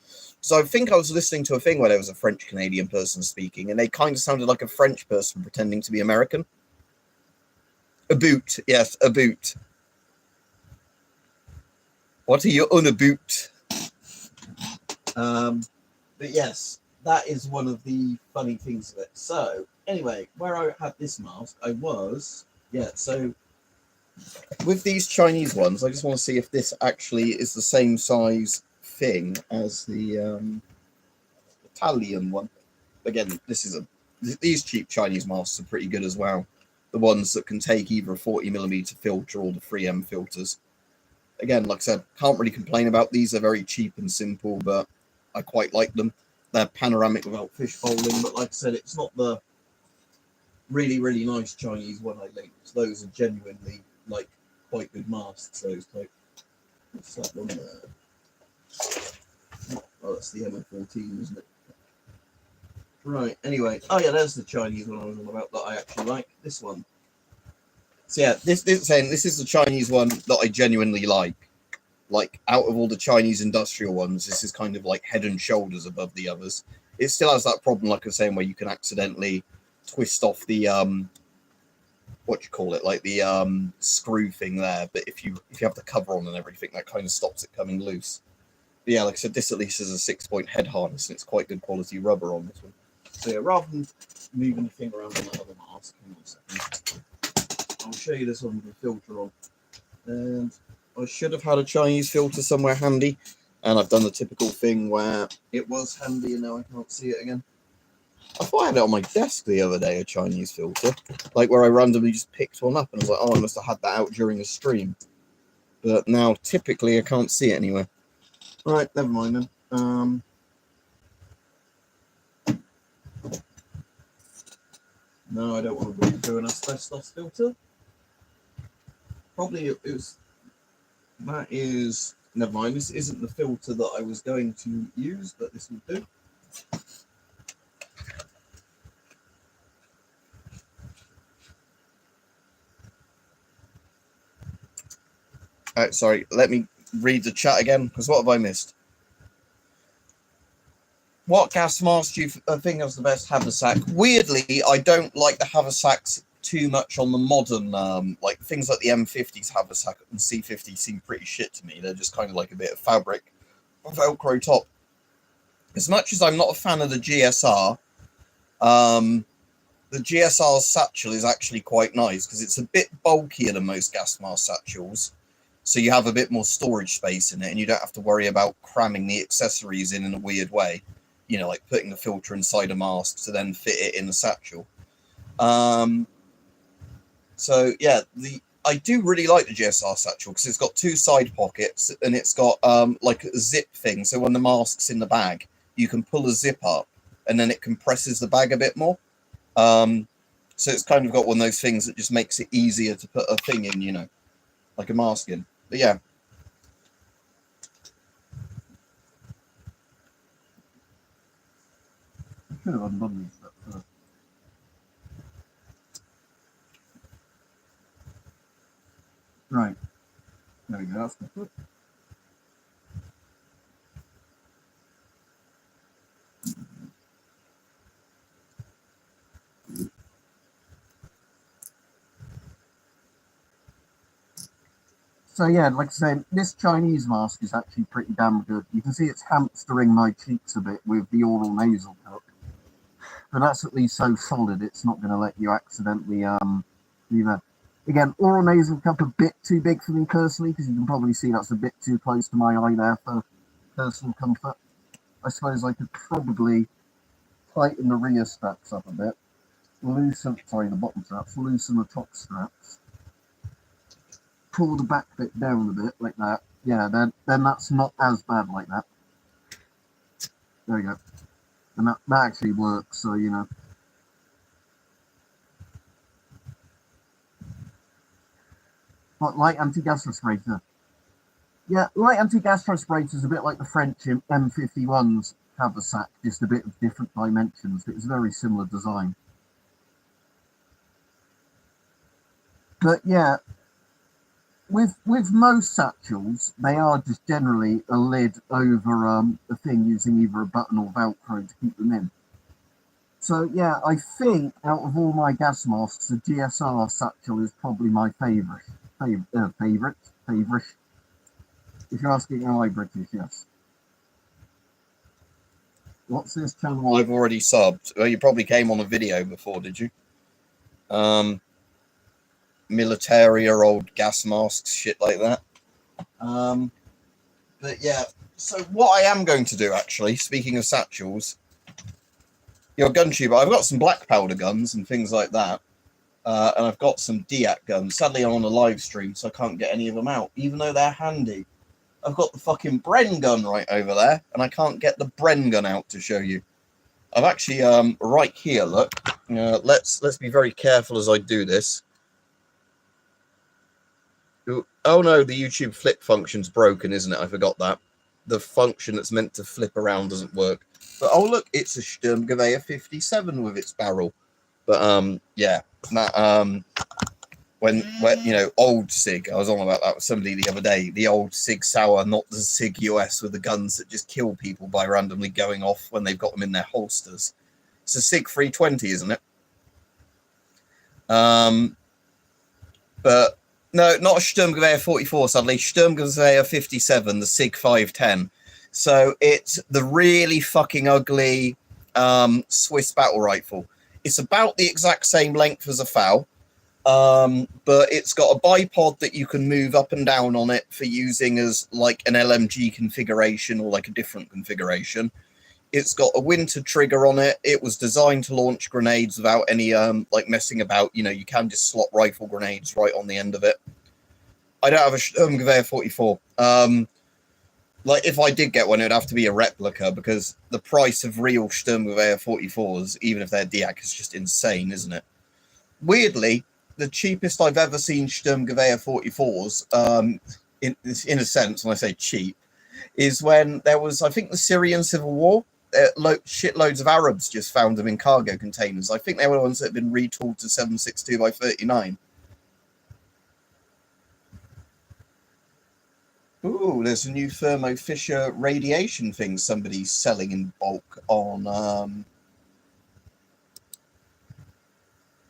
So I think I was listening to a thing where there was a French Canadian person speaking, and they kind of sounded like a French person pretending to be American. A boot, yes, a boot. What are you on a boot? But yes, that is one of the funny things of it. So anyway, where I had this mask, I was, so with these Chinese ones, I just want to see if this actually is the same size thing as the Italian one. Again, these cheap Chinese masks are pretty good as well. The ones that can take either a 40mm filter or the 3M filters. Again, like I said, can't really complain about these. They're very cheap and simple, but I quite like them. They're panoramic without fish bowling, but like I said, it's not the really, really nice Chinese one I linked. Those are genuinely, like, quite good masks, those type. What's that one there? Oh, that's the MO14, isn't it? Right, anyway. Oh, yeah, there's the Chinese one I was on about that I actually like. This one. So, yeah, this is the Chinese one that I genuinely like. Like, out of all the Chinese industrial ones, this is kind of like head and shoulders above the others. It still has that problem, like I was saying, where you can accidentally twist off the, what do you call it, like the screw thing there. But if you have the cover on and everything, that kind of stops it coming loose. But yeah, like I said, this at least is a 6-point head harness, and it's quite good quality rubber on this one. So yeah, rather than moving the thing around on that other mask, hang on a second. I'll show you this one with the filter on. And I should have had a Chinese filter somewhere handy, and I've done the typical thing where it was handy and now I can't see it again. I thought I had it on my desk the other day, a Chinese filter, like where I randomly just picked one up and I was like, oh, I must have had that out during a stream. But now typically I can't see it anywhere. Right, never mind then. No, I don't want to do an asbestos filter. Probably it was. That is. Never mind. This isn't the filter that I was going to use, but this will do. Sorry. Let me read the chat again, because what have I missed? What gas mask do you think is the best haversack? Weirdly, I don't like the haversacks too much on the modern, like things like the M50's haversack and C50 seem pretty shit to me. They're just kind of like a bit of fabric, Velcro top. As much as I'm not a fan of the GSR, the GSR satchel is actually quite nice because it's a bit bulkier than most gas mask satchels. So you have a bit more storage space in it and you don't have to worry about cramming the accessories in a weird way. You know, like putting the filter inside a mask to then fit it in the satchel. So yeah, I do really like the GSR satchel because it's got 2 side pockets and it's got like a zip thing. So when the mask's in the bag, you can pull a zip up and then it compresses the bag a bit more. So it's kind of got one of those things that just makes it easier to put a thing in, you know, like a mask in. But yeah. Could have undone these stuff first. Right. There we go. That's good. So yeah, like I say, this Chinese mask is actually pretty damn good. You can see it's hamstering my cheeks a bit with the oral nasal cup. But that's at least so solid, it's not going to let you accidentally do that. Again, oral nasal cup a bit too big for me personally, because you can probably see that's a bit too close to my eye there for personal comfort. I suppose I could probably tighten the rear straps up a bit, loosen, sorry, the bottom straps, loosen the top straps, pull the back bit down a bit like that. Yeah, then that's not as bad like that. There you go. And that actually works, so, you know. But light anti-gas respirator. Yeah, light anti-gas respirator is a bit like the French M51s haversack, just a bit of different dimensions. It's a very similar design. But yeah, with most satchels, they are just generally a lid over a thing using either a button or Velcro to keep them in. So yeah, I think out of all my gas masks, the GSR satchel is probably my favorite. If you're asking am I British, yes. What's this channel? I've already subbed. Well, you probably came on a video before, did you? Military or old gas masks, shit like that. But yeah, so what I am going to do, actually, speaking of satchels, your gun tube, I've got some black powder guns and things like that. And I've got some DIAC guns. Sadly, I'm on a live stream, so I can't get any of them out, even though they're handy. I've got the fucking Bren gun right over there, and I can't get the Bren gun out to show you. I've actually, right here, look. Let's be very careful as I do this. Oh no, the YouTube flip function's broken, isn't it? I forgot that. The function that's meant to flip around doesn't work. But oh look, it's a Sturmgewehr 57 with its barrel. But yeah, that when you know, old SIG, I was on about that with somebody the other day. The old SIG Sauer, not the SIG US with the guns that just kill people by randomly going off when they've got them in their holsters. It's a SIG 320, isn't it? But no, not a Sturmgewehr 44, sadly. Sturmgewehr 57, the SIG 510. So it's the really fucking ugly Swiss battle rifle. It's about the exact same length as a FAL, but it's got a bipod that you can move up and down on it for using as like an LMG configuration or like a different configuration. It's got a winter trigger on it. It was designed to launch grenades without any like messing about. You know, you can just slot rifle grenades right on the end of it. I don't have a Sturmgewehr 44. Like, if I did get one, it would have to be a replica, because the price of real Sturmgewehr 44s, even if they're DIAC, is just insane, isn't it? Weirdly, the cheapest I've ever seen Sturmgewehr 44s, in a sense, when I say cheap, is when there was, I think, the Syrian civil war. Shitloads of Arabs just found them in cargo containers. I think they were the ones that had been retooled to 7.62 by 39. Ooh, there's a new Thermo Fisher radiation thing somebody's selling in bulk on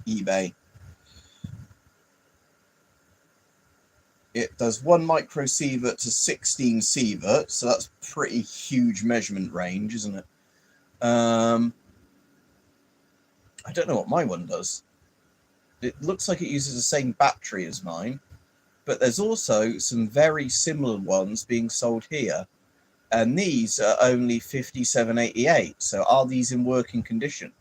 eBay. It does 1 microsievert to 16 sievert, so that's pretty huge measurement range, isn't it? I don't know what my one does. It looks like it uses the same battery as mine. But there's also some very similar ones being sold here. And these are only 57.88. So are these in working condition?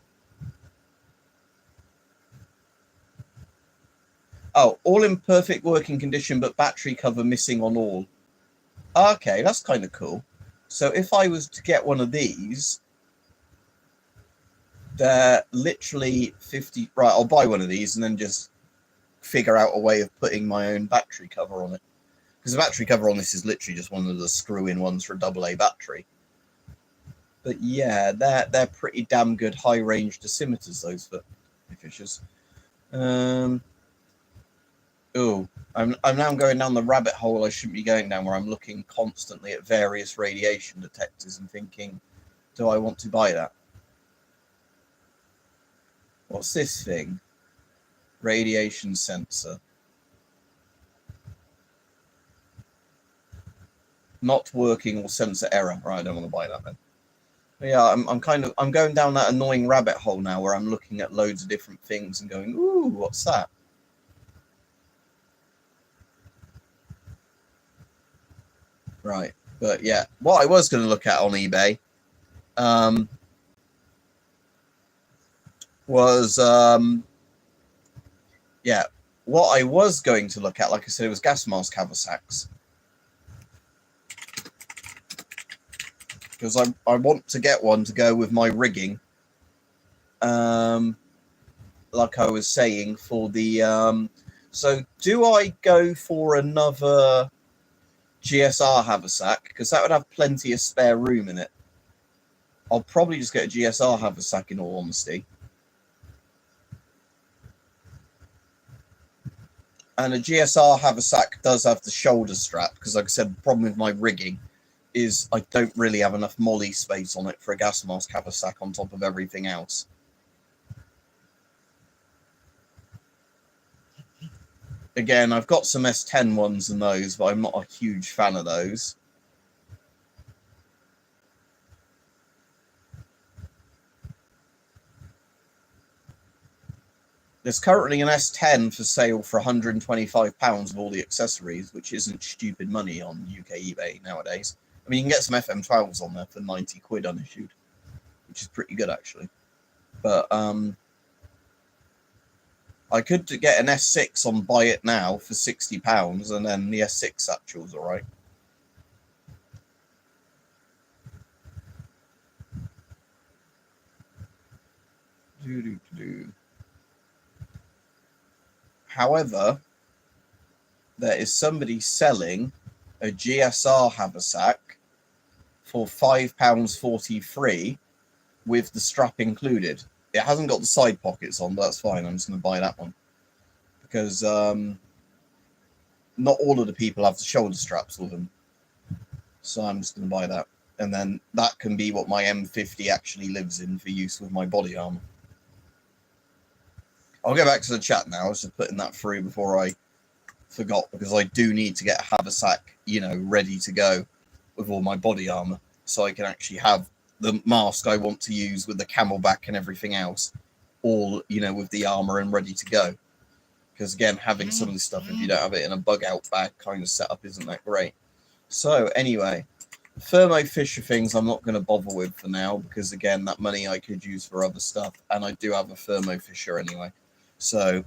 Oh, all in perfect working condition, but battery cover missing on all. Okay, that's kind of cool. So if I was to get one of these, they're literally 50... Right, I'll buy one of these and then just figure out a way of putting my own battery cover on it, because the battery cover on this is literally just one of the screw-in ones for a AA battery. But yeah, they're pretty damn good high-range dosimeters, those Fishers. Oh, I'm now going down the rabbit hole I shouldn't be going down, where I'm looking constantly at various radiation detectors and thinking, do I want to buy that? What's this thing? Radiation sensor. Not working or sensor error. Right, I don't want to buy that then. But yeah, I'm going down that annoying rabbit hole now, where I'm looking at loads of different things and going, ooh, what's that? Right, but yeah, what I was going to look at on eBay was yeah, what I was going to look at, like I said, it was gas mask haversacks. because I want to get one to go with my rigging. Like I was saying, for the so do I go for another GSR haversack, because that would have plenty of spare room in it? I'll probably just get a GSR haversack in all honesty. And a GSR haversack does have the shoulder strap, because like I said, the problem with my rigging is I don't really have enough molly space on it for a gas mask haversack on top of everything else. Again, I've got some S10 ones and those, but I'm not a huge fan of those. There's currently an S10 for sale for £125 with all the accessories, which isn't stupid money on UK eBay nowadays. I mean, you can get some FM12s on there for 90 quid unissued, which is pretty good actually. But I could get an S6 on Buy It Now for £60, and then the S6 satchel's all right. However, there is somebody selling a GSR haversack for £5.43 with the strap included. It hasn't got the side pockets on, but that's fine. I'm just going to buy that one because not all of the people have the shoulder straps with them. So I'm just going to buy that. And then that can be what my M50 actually lives in for use with my body armor. I'll go back to the chat now. I was just putting that through before I forgot, because I do need to get a haversack, you know, ready to go with all my body armor, so I can actually have the mask I want to use with the camelback and everything else, all, you know, with the armor and ready to go. Because again, having some of this stuff, if you don't have it in a bug out bag kind of setup, isn't that great? So anyway, Thermo Fisher things I'm not going to bother with for now, because again, that money I could use for other stuff, and I do have a Thermo Fisher anyway, so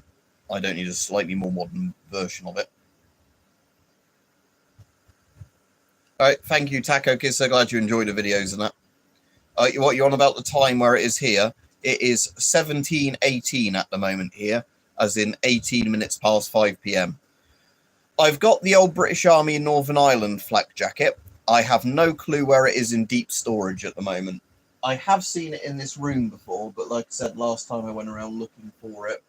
I don't need a slightly more modern version of it. All right, thank you, Taco Kid. So glad you enjoyed the videos and that. What you on about the time where it is here? It is 17:18 at the moment here, as in 18 minutes past 5 p.m. I've got the old British Army in Northern Ireland flak jacket. I have no clue where it is in deep storage at the moment. I have seen it in this room before, but like I said, last time I went around looking for it,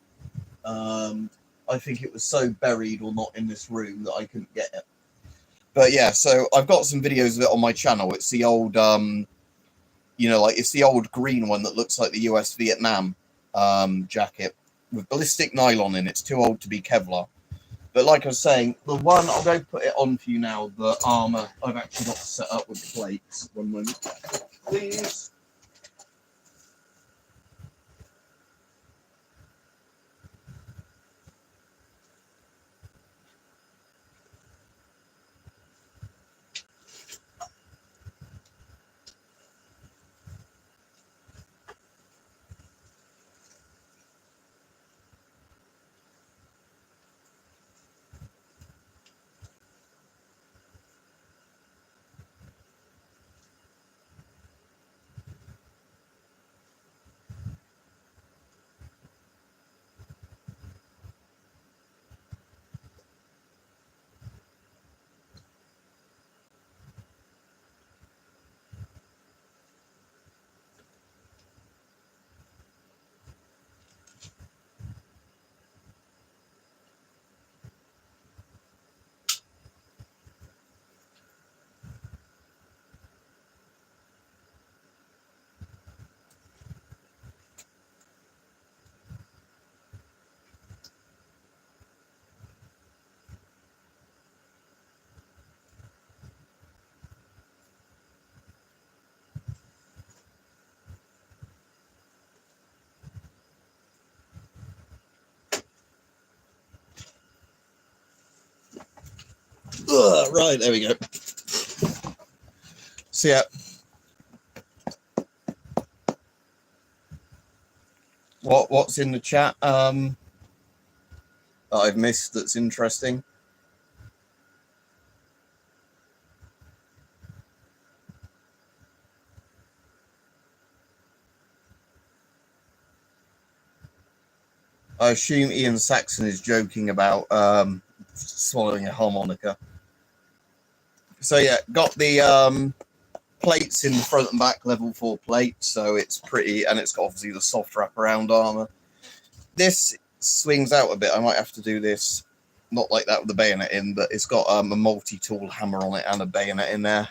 I think it was so buried or not in this room that I couldn't get it. But yeah, so I've got some videos of it on my channel. It's the old, you know, like it's the old green one that looks like the US Vietnam jacket with ballistic nylon in. It's too old to be Kevlar. But like I was saying, the one, I'll go put it on for you now, the armor I've actually got set up with the plates. One moment, please. Right, there we go. So yeah, what's in the chat that I've missed that's interesting? I assume Ian Saxon is joking about swallowing a harmonica. So yeah, got the plates in the front and back, level 4 plates, so it's pretty, and it's got obviously the soft wraparound armor. This swings out a bit. I might have to do this not like that with the bayonet in, but it's got a multi-tool hammer on it and a bayonet in there.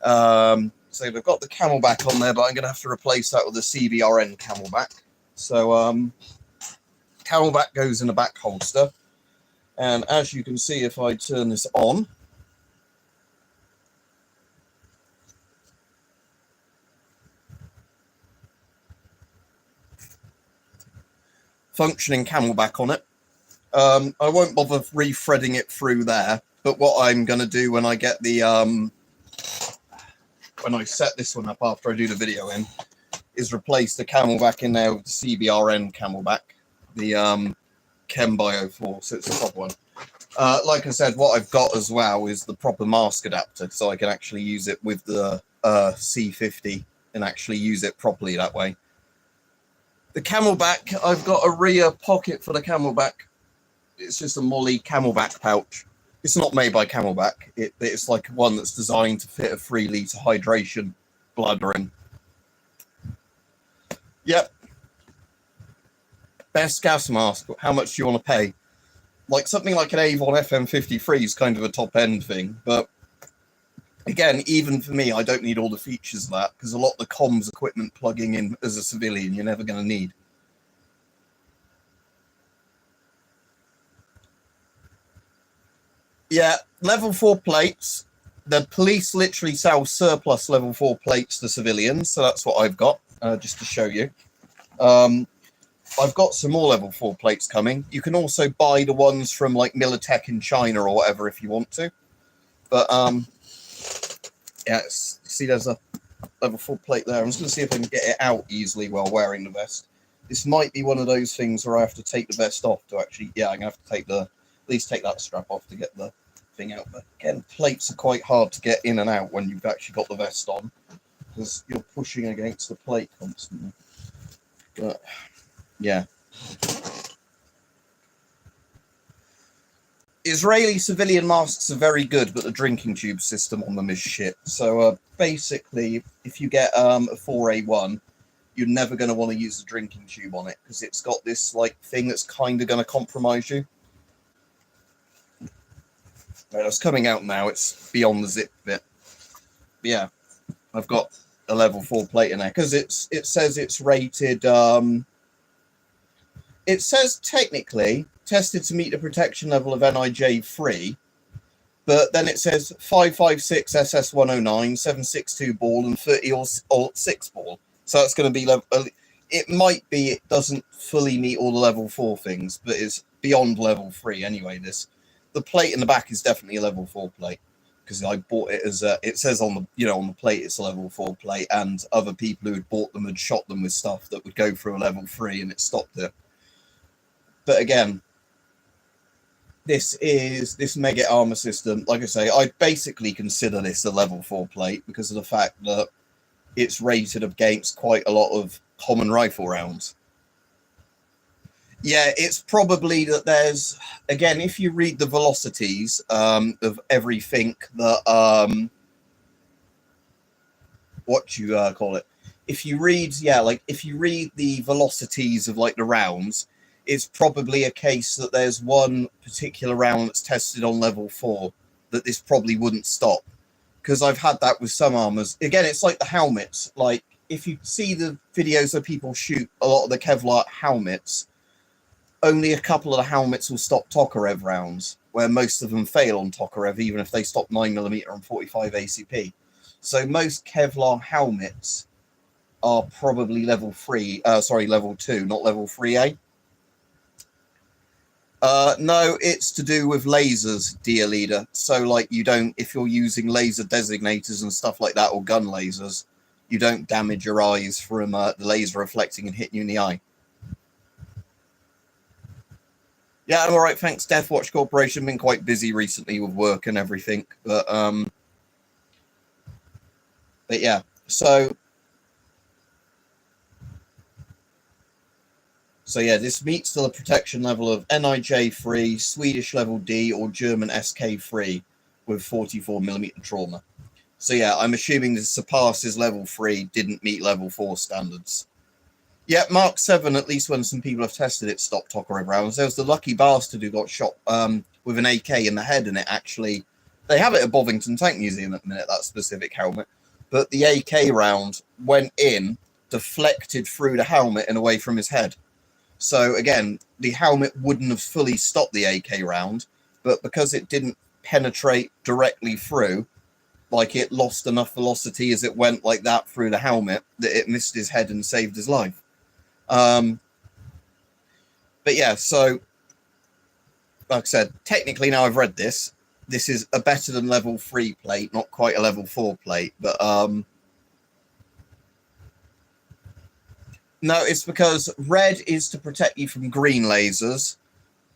So they've got the camelback on there, but I'm going to have to replace that with a CBRN camelback. So camelback goes in a back holster, and as you can see, if I turn this on, functioning camelback on it. I won't bother re-threading it through there, but what I'm going to do when I get the when I set this one up after I do the video in, is replace the camelback in there with the CBRN camelback, the Chem Bio 4, so it's a proper one. Like I said, what I've got as well is the proper mask adapter, so I can actually use it with the C50 and actually use it properly that way. The camelback, I've got a rear pocket for the camelback. It's just a Molly camelback pouch. It's not made by Camelback. It's like one that's designed to fit a 3-litre hydration bladder in. Yep. Best gas mask. How much do you want to pay? Like something like an Avon FM53 is kind of a top end thing, but again, even for me, I don't need all the features of that because a lot of the comms equipment plugging in as a civilian, you're never going to need. Yeah, level 4 plates. The police literally sell surplus level 4 plates to civilians, so that's what I've got, just to show you. I've got some more level 4 plates coming. You can also buy the ones from like Militech in China or whatever if you want to. But yeah, see there's a level 4 plate there. I'm just going to see if I can get it out easily while wearing the vest. This might be one of those things where I have to take the vest off to actually, yeah, I'm going to have to take the, at least take that strap off to get the thing out. But again, plates are quite hard to get in and out when you've actually got the vest on because you're pushing against the plate constantly. But yeah. Israeli civilian masks are very good, but the drinking tube system on them is shit. So basically, if you get a 4A1, you're never going to want to use the drinking tube on it because it's got this like thing that's kind of going to compromise you. Right, it's coming out now. It's beyond the zip bit. But yeah, I've got a level 4 plate in there because it says it's rated. It says technically tested to meet the protection level of NIJ3, but then it says 556 SS109, 762 ball, and 30 or 6 ball. So it's going to be level. It might be it doesn't fully meet all the level 4 things, but it's beyond level 3 anyway. The plate in the back is definitely a level 4 plate because I bought it as it says on the on the plate it's a level 4 plate, and other people who had bought them had shot them with stuff that would go through a level 3 and it stopped it. But again, this mega armor system. Like I say, I basically consider this a level 4 plate because of the fact that it's rated against quite a lot of common rifle rounds. Yeah, it's probably that there's, again, if you read the velocities of everything that, what you call it, if you read, yeah, like if you read the velocities of like the rounds, it's probably a case that there's one particular round that's tested on level 4 that this probably wouldn't stop. Because I've had that with some armors. Again, it's like the helmets. Like, if you see the videos where people shoot a lot of the Kevlar helmets, only a couple of the helmets will stop Tokarev rounds, where most of them fail on Tokarev, even if they stop 9mm and 45 ACP. So most Kevlar helmets are probably level 2, not level 3A. No, it's to do with lasers, dear leader. So, like, you don't, if you're using laser designators and stuff like that, or gun lasers, you don't damage your eyes from the laser reflecting and hitting you in the eye. Yeah, I'm all right, thanks. Deathwatch Corporation, been quite busy recently with work and everything, but yeah. So So yeah, this meets the protection level of NIJ-free, Swedish level D, or German SK-free with 44mm trauma. So yeah, I'm assuming this surpasses level 3, didn't meet level 4 standards. Yeah, Mark 7, at least when some people have tested it, stopped Tokarev rounds. There was the lucky bastard who got shot with an AK in the head, and it actually... They have it at Bovington Tank Museum at the minute, that specific helmet. But the AK round went in, deflected through the helmet and away from his head. So again, the helmet wouldn't have fully stopped the AK round, but because it didn't penetrate directly through, like it lost enough velocity as it went like that through the helmet that it missed his head and saved his life. But yeah, so like I said, technically now I've read this is a better than level 3 plate, not quite a level 4 plate, but no, it's because red is to protect you from green lasers.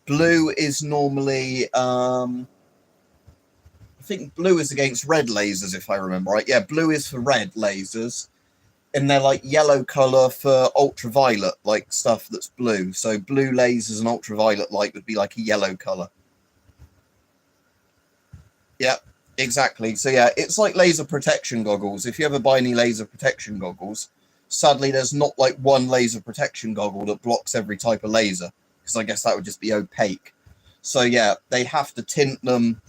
Blue is normally, I think blue is against red lasers, if I remember right. Yeah, blue is for red lasers. And they're like yellow color for ultraviolet, like stuff that's blue. So blue lasers and ultraviolet light would be like a yellow color. Yeah, exactly. So yeah, it's like laser protection goggles. If you ever buy any laser protection goggles, sadly, there's not like one laser protection goggle that blocks every type of laser, because I guess that would just be opaque. So yeah, they have to tint them,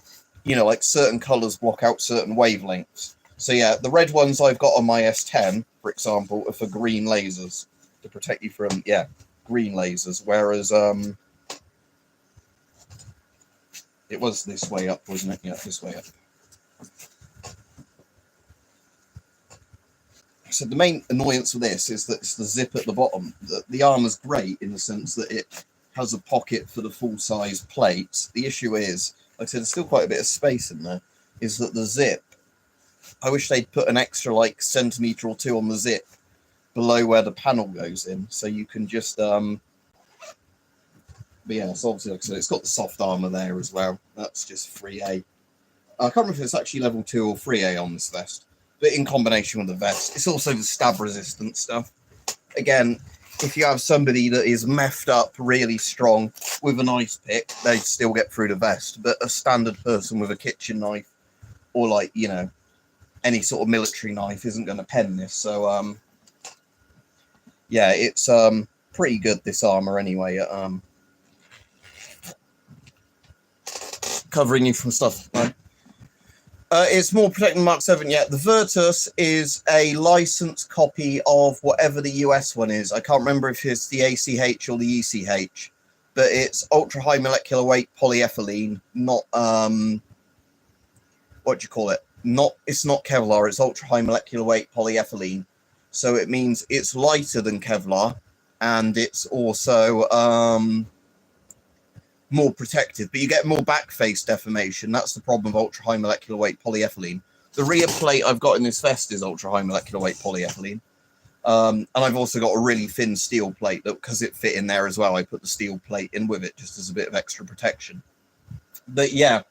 you know, like certain colors block out certain wavelengths. So yeah, the red ones I've got on my S10, for example, are for green lasers to protect you from, yeah, green lasers. Whereas it was this way up, wasn't it? Yeah, this way up. So the main annoyance with this is that it's the zip at the bottom. The armor's great in the sense that it has a pocket for the full-size plates. The issue is, like I said, there's still quite a bit of space in there, is that the zip, I wish they'd put an extra, like, centimetre or two on the zip below where the panel goes in, so you can just, but yeah, so obviously, like I said, it's got the soft armour there as well. That's just 3A. I can't remember if it's actually level 2 or 3A on this vest, but in combination with the vest. It's also the stab resistant stuff. Again, if you have somebody that is meffed up really strong with an ice pick, they still get through the vest. But a standard person with a kitchen knife or, like, you know, any sort of military knife isn't going to pen this. So, yeah, it's pretty good, this armor anyway. Covering you from stuff. It's more protecting Mark 7 yet. The Virtus is a licensed copy of whatever the US one is. I can't remember if it's the ACH or the ECH, but it's ultra high molecular weight polyethylene, not what do you call it? It's not Kevlar, it's ultra high molecular weight polyethylene. So it means it's lighter than Kevlar, and it's also more protective, but you get more back face deformation. That's the problem of ultra high molecular weight polyethylene. The rear plate I've got in this vest is ultra high molecular weight polyethylene. And I've also got a really thin steel plate that, because it fit in there as well, I put the steel plate in with it just as a bit of extra protection. But yeah,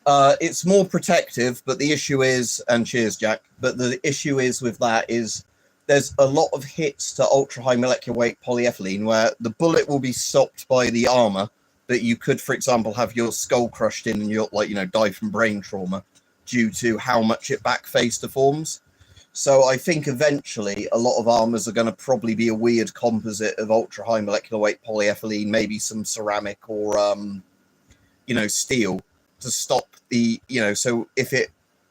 it's more protective, but the issue is, and cheers, Jack, but the issue is with that is there's a lot of hits to ultra high molecular weight polyethylene where the bullet will be stopped by the armor, but you could, for example, have your skull crushed in and you'll, like, you know, die from brain trauma due to how much it back face deforms. So I think eventually a lot of armors are going to probably be a weird composite of ultra high molecular weight polyethylene, maybe some ceramic or, you know, steel to stop the, you know, so if it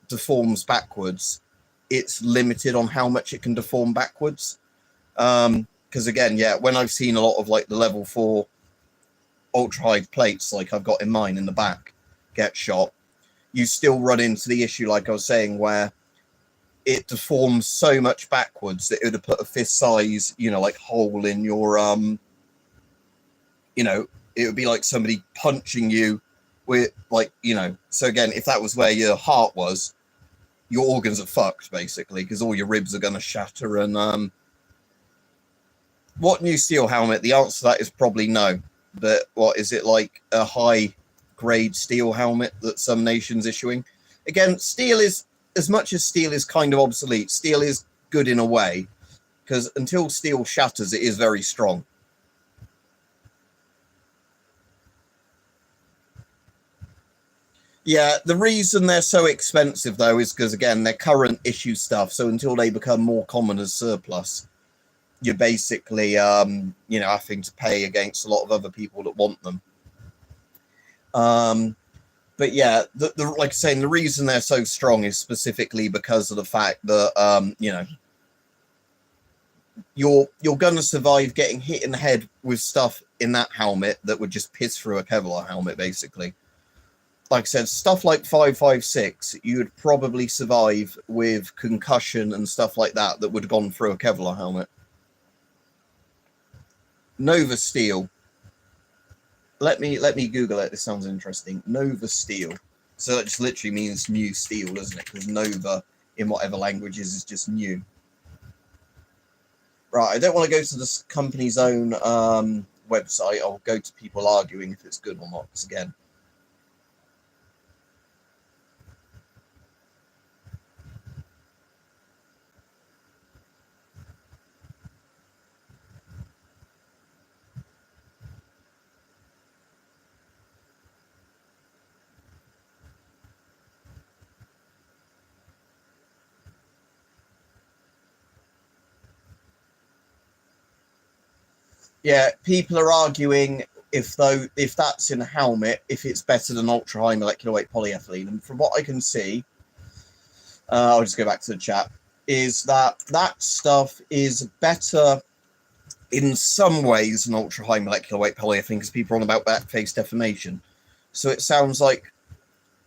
deforms backwards, it's limited on how much it can deform backwards. Because again, yeah, when I've seen a lot of like the level 4 ultra high plates like I've got in mine in the back get shot, you still run into the issue, like I was saying, where it deforms so much backwards that it would have put a fist size, you know, like hole in your you know, it would be like somebody punching you with, like, you know, so again, if that was where your heart was, your organs are fucked basically, because all your ribs are going to shatter. And what new steel helmet? The answer to that is probably no. But what is it, like a high grade steel helmet that some nations issuing? Again, steel is, as much as steel is kind of obsolete, steel is good in a way, because until steel shatters, it is very strong. Yeah, the reason they're so expensive, though, is because, again, they're current issue stuff. So until they become more common as surplus, you're basically, having to pay against a lot of other people that want them. But yeah, like I say, the reason they're so strong is specifically because of the fact that, you're going to survive getting hit in the head with stuff in that helmet that would just piss through a Kevlar helmet, basically. Like I said, stuff like 5.56, you would probably survive with concussion and stuff like that would have gone through a Kevlar helmet. Nova Steel. Let me Google it. This sounds interesting. Nova Steel. So that just literally means new steel, doesn't it? Because Nova, in whatever languages, is just new. Right, I don't want to go to this company's own website. I'll go to people arguing if it's good or not, because again, yeah, people are arguing if that's in a helmet, if it's better than ultra high molecular weight polyethylene. And from what I can see, I'll just go back to the chat, is that stuff is better in some ways than ultra high molecular weight polyethylene because people are on about back face deformation. So it sounds like,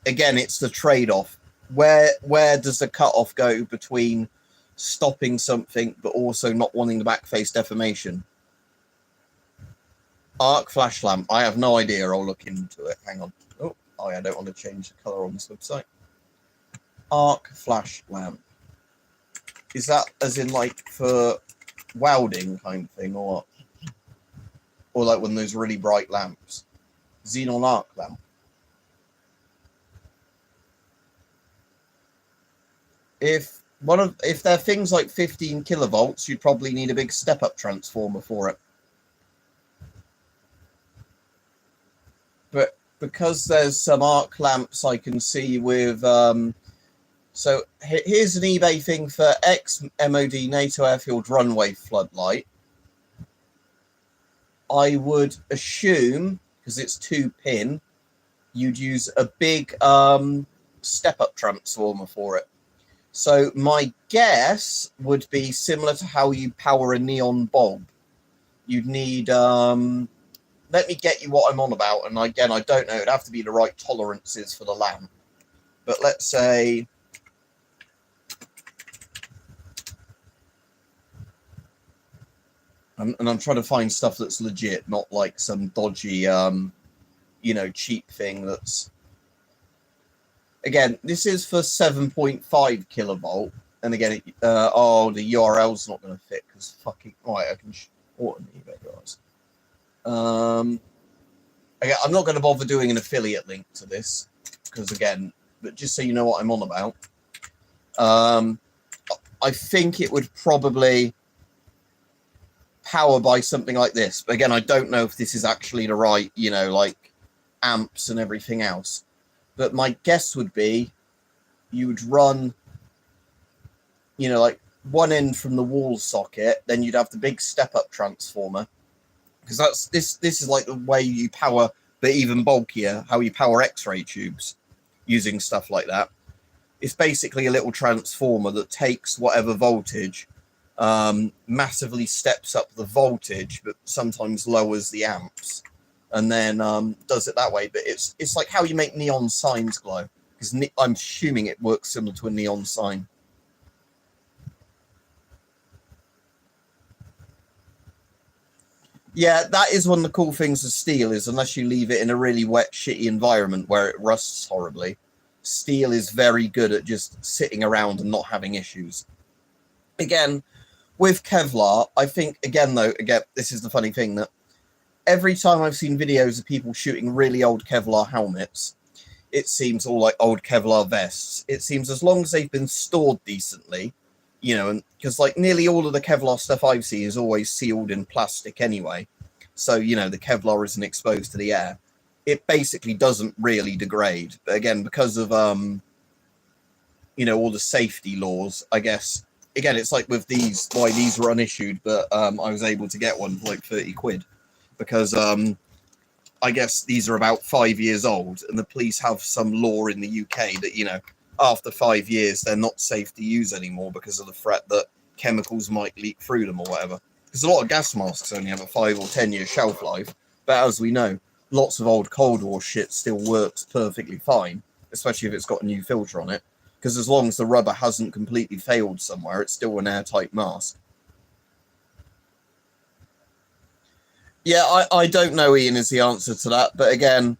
again, it's the trade-off. Where does the cutoff go between stopping something but also not wanting the back face deformation? Arc flash lamp. I have no idea. I'll look into it. Hang on. Oh, I don't want to change the color on this website. Arc flash lamp. Is that as in like for welding kind of thing, or like one of those really bright lamps? Xenon arc lamp. If they're things like 15 kilovolts, you'd probably need a big step-up transformer for it. But because there's some arc lamps I can see with, so here's an eBay thing for ex-MOD NATO airfield runway floodlight. I would assume, because it's 2-pin, you'd use a big step-up transformer for it. So my guess would be similar to how you power a neon bulb. You'd need... let me get you what I'm on about. And again, I don't know. It'd have to be the right tolerances for the lamp. But let's say... and I'm trying to find stuff that's legit, not like some dodgy, cheap thing that's... Again, this is for 7.5 kilovolt. And again, the URL's not going to fit because fucking... Right, I can... What an eBay, guys. Again, I'm not going to bother doing an affiliate link to this because, again, but just so you know what I'm on about, I think it would probably power by something like this. But again, I don't know if this is actually the right, like amps and everything else. But my guess would be you would run, like one end from the wall socket, then you'd have the big step-up transformer. Because this is like the way you power, but even bulkier, how you power X-ray tubes using stuff like that. It's basically a little transformer that takes whatever voltage, massively steps up the voltage, but sometimes lowers the amps, and then does it that way. But it's like how you make neon signs glow, because I'm assuming it works similar to a neon sign. Yeah, that is one of the cool things of steel, is unless you leave it in a really wet, shitty environment where it rusts horribly, steel is very good at just sitting around and not having issues. Again, with Kevlar, I think, again, this is the funny thing, that every time I've seen videos of people shooting really old Kevlar helmets, it seems all like old Kevlar vests. It seems as long as they've been stored decently, and because like nearly all of the Kevlar stuff I've seen is always sealed in plastic anyway. So, the Kevlar isn't exposed to the air. it basically doesn't really degrade. But again, because of you know, all the safety laws, I guess. Again, it's like with these, why these were unissued, but I was able to get one for like 30 quid because I guess these are about 5 years old, and the police have some law in the UK that, you know, after 5 years they're not safe to use anymore because of the threat that chemicals might leak through them or whatever. Because a lot of gas masks only have a 5 or 10 year shelf life, but as we know, lots of old Cold War shit still works perfectly fine, especially if it's got a new filter on it. Because as long as the rubber hasn't completely failed somewhere, it's still an airtight mask. Yeah, I don't know, Ian, is the answer to that. But again,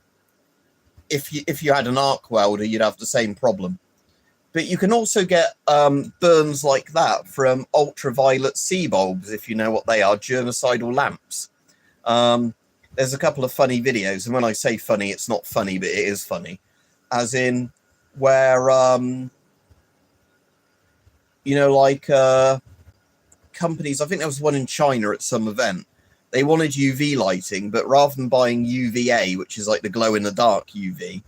if you had an arc welder, you'd have the same problem. But you can also get burns like that from ultraviolet C bulbs, if you know what they are, germicidal lamps. There's a couple of funny videos, and when I say funny, it's not funny, but it is funny. As in, where, you know, like companies, I think there was one in China at some event, they wanted UV lighting, but rather than buying UVA, which is like the glow-in-the-dark UV,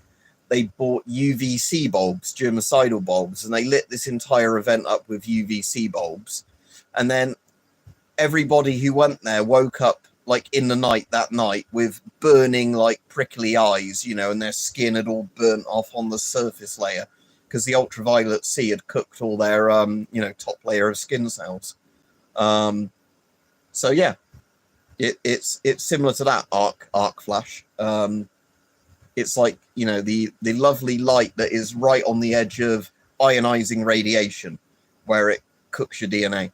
they bought UVC bulbs, germicidal bulbs, and they lit this entire event up with UVC bulbs. And then everybody who went there woke up like in the night that night with burning, like prickly eyes, you know, and their skin had all burnt off on the surface layer because the ultraviolet C had cooked all their, you know, top layer of skin cells. So yeah, it's similar to that arc flash. It's like, you know, the lovely light that is right on the edge of ionizing radiation, where it cooks your DNA.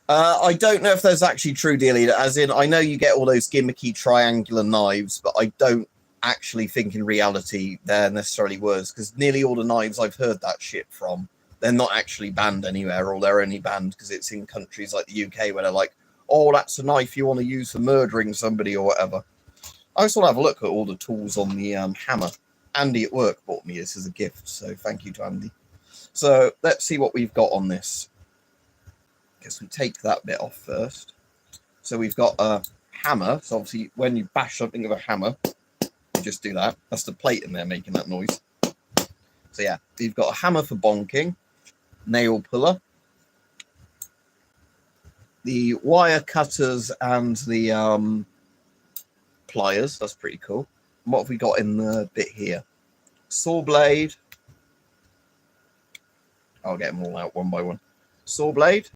I don't know if there's actually true dealing, as in, I know you get all those gimmicky triangular knives, but I don't actually think in reality they're necessarily worse, because nearly all the knives I've heard that shit from, they're not actually banned anywhere, or they're only banned because it's in countries like the UK where they're like, oh, that's a knife you want to use for murdering somebody or whatever. I just want to have a look at all the tools on the hammer. Andy at work bought me this as a gift, so thank you to Andy. So let's see what we've got on this. Guess we take that bit off first. So we've got a hammer. So obviously when you bash something with a hammer, you just do that. That's the plate in there making that noise. So yeah, we've got a hammer for bonking, nail puller, the wire cutters and the pliers. That's pretty cool. And what have we got in the bit here? Saw blade. I'll get them all out one by one. Saw blade.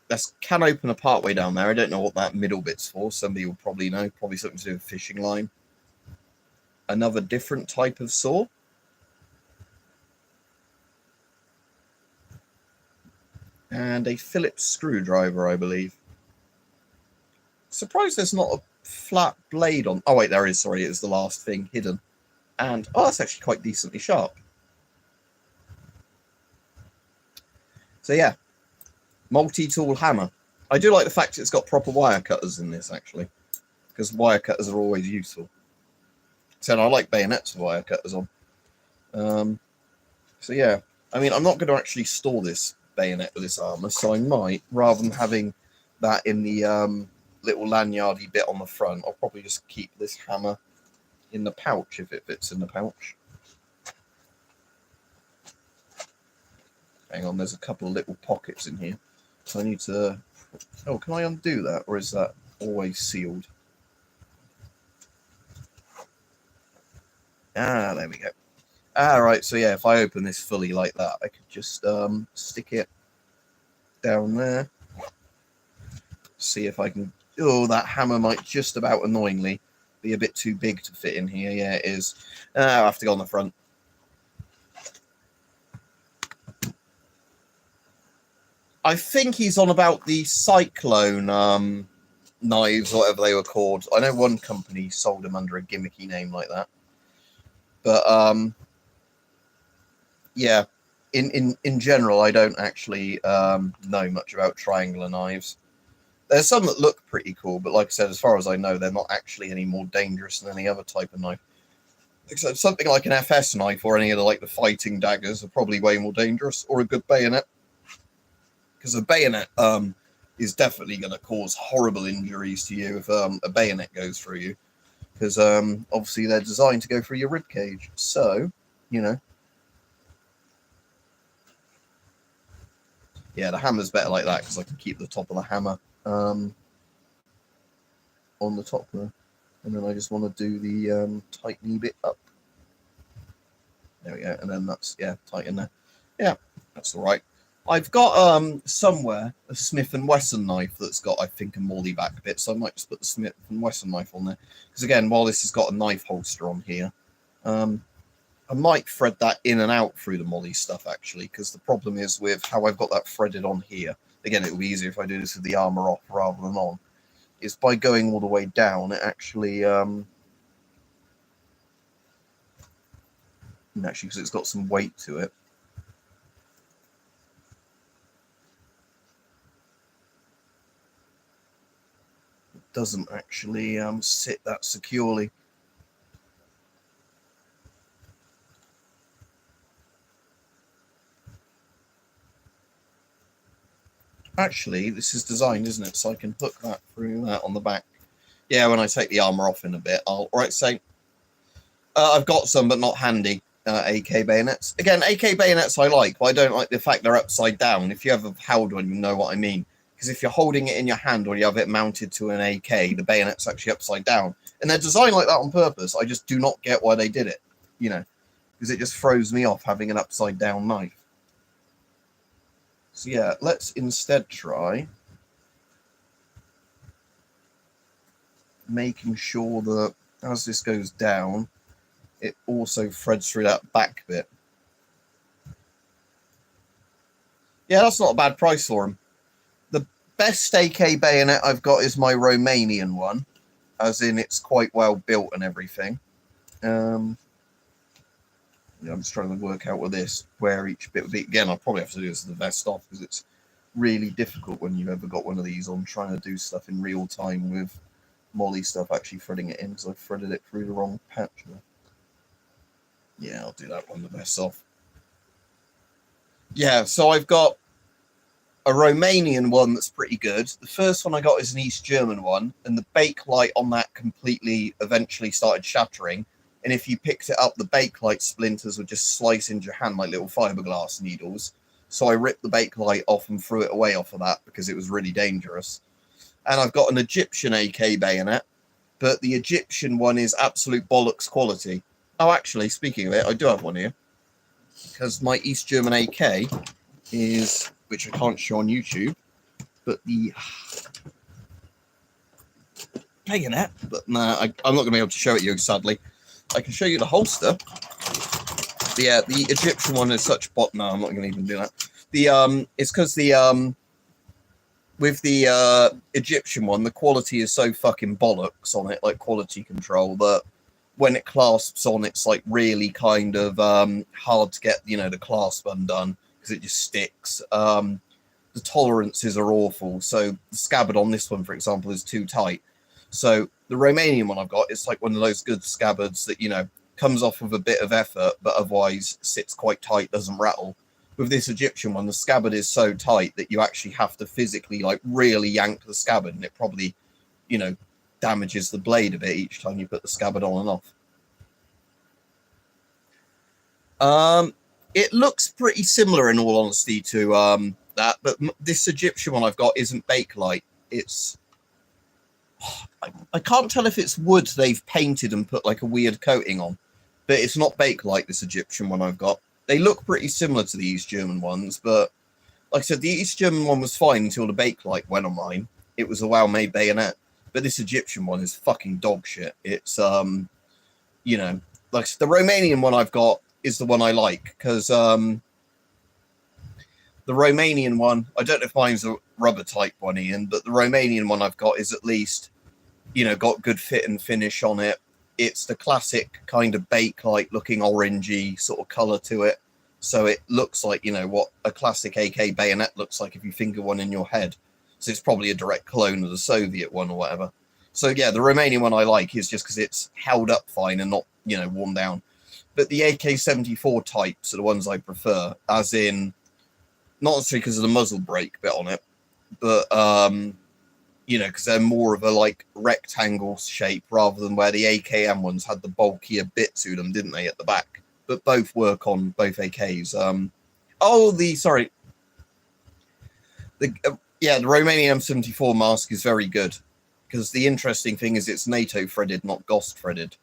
That's can opener part way down there. I don't know what that middle bit's for. Somebody will probably know. Probably something to do with fishing line. Another different type of saw. And a Phillips screwdriver, I believe. Surprised there's not a flat blade on. Oh wait, there is. Sorry, it was the last thing hidden. And oh, that's actually quite decently sharp. So yeah, multi-tool hammer. I do like the fact it's got proper wire cutters in this, actually, because wire cutters are always useful. So I like bayonets with wire cutters on. So yeah, I mean, I'm not going to actually store this bayonet with this armor, so I might, rather than having that in the little lanyardy bit on the front, I'll probably just keep this hammer in the pouch if it fits in the pouch. Hang on, there's a couple of little pockets in here, so I need to. Oh, can I undo that, or is that always sealed? Ah, there we go. Ah, right, so yeah, if I open this fully like that, I could just stick it down there. See if I can. Oh, that hammer might just about annoyingly be a bit too big to fit in here. Yeah, it is. I'll have to go on the front. I think he's on about the Cyclone knives, or whatever they were called. I know one company sold them under a gimmicky name like that. But yeah, in general, I don't actually know much about triangular knives. There's some that look pretty cool, but like I said, as far as I know, they're not actually any more dangerous than any other type of knife. Except something like an FS knife or any of the fighting daggers are probably way more dangerous, or a good bayonet. Because a bayonet is definitely going to cause horrible injuries to you if a bayonet goes through you, because obviously they're designed to go through your rib cage. So, you know, yeah, the hammer's better like that because I can keep the top of the hammer on the top there, and then I just want to do the tight knee bit up. There we go, and then that's, yeah, tight in there. Yeah, that's all right. I've got somewhere a Smith & Wesson knife that's got, I think, a molly back bit, so I might just put the Smith & Wesson knife on there. Because again, while this has got a knife holster on here, I might thread that in and out through the molly stuff, actually, because the problem is with how I've got that threaded on here, again, it would be easier if I do this with the armour off rather than on, is by going all the way down, it actually... actually, because it's got some weight to it. It doesn't actually sit that securely. Actually, this is designed, isn't it? So I can hook that through that on the back. Yeah, when I take the armour off in a bit, I'll... Right, so... I've got some, but not handy. AK bayonets. Again, AK bayonets I like, but I don't like the fact they're upside down. If you ever held one, you know what I mean. Because if you're holding it in your hand or you have it mounted to an AK, the bayonet's actually upside down. And they're designed like that on purpose. I just do not get why they did it, you know, because it just throws me off having an upside down knife. So yeah, let's instead try making sure that as this goes down, it also threads through that back bit. Yeah, that's not a bad price for them. The best AK bayonet I've got is my Romanian one, as in it's quite well built and everything. Yeah, I'm just trying to work out with this where each bit would be. Again, I'll probably have to do this with the vest off because it's really difficult when you've ever got one of these on trying to do stuff in real time with molly stuff, actually threading it in because I've threaded it through the wrong patch. Yeah, I'll do that one the vest off. Yeah, so I've got a Romanian one that's pretty good. The first one I got is an East German one, and the bakelite on that completely eventually started shattering. And if you picked it up, the bakelite splinters would just slice into your hand like little fiberglass needles. So I ripped the bakelite off and threw it away off of that because it was really dangerous. And I've got an Egyptian AK bayonet, but the Egyptian one is absolute bollocks quality. Oh, actually, speaking of it, I do have one here. Because my East German AK is, which I can't show on YouTube, but the bayonet, but nah, I'm not going to be able to show it you, sadly. I can show you the holster. But yeah, the Egyptian one is such no, I'm not going to even do that. It's because with the Egyptian one, the quality is so fucking bollocks on it, like quality control, that when it clasps on, it's like really kind of hard to get, you know, the clasp undone because it just sticks. The tolerances are awful. So the scabbard on this one, for example, is too tight. So the Romanian one I've got, it's like one of those good scabbards that, you know, comes off with a bit of effort, but otherwise sits quite tight, doesn't rattle. With this Egyptian one, the scabbard is so tight that you actually have to physically, like, really yank the scabbard, and it probably, you know, damages the blade a bit each time you put the scabbard on and off. It looks pretty similar, in all honesty, to that, but this Egyptian one I've got isn't bakelite. It's... I can't tell if it's wood they've painted and put, like, a weird coating on, but it's not bakelite, this Egyptian one I've got. They look pretty similar to the East German ones, but like I said, the East German one was fine until the bakelite went on mine. It was a well-made bayonet, but this Egyptian one is fucking dog shit. It's, you know, like the Romanian one I've got is the one I like, because the Romanian one, I don't know if mine's a rubber type one, Ian, but the Romanian one I've got is at least, you know, got good fit and finish on it. It's the classic kind of bakelite looking orangey sort of color to it. So it looks like, you know, what a classic AK bayonet looks like if you finger one in your head. So it's probably a direct clone of the Soviet one or whatever. So yeah, the Romanian one I like is just because it's held up fine and not, you know, worn down. But the AK-74 types are the ones I prefer, as in, not necessarily because of the muzzle brake bit on it, but you know, because they're more of a like rectangle shape rather than where the AKM ones had the bulkier bit to them, didn't they, at the back? But both work on both AKs. Yeah, the Romanian M74 mask is very good, because the interesting thing is it's NATO threaded, not GOST threaded.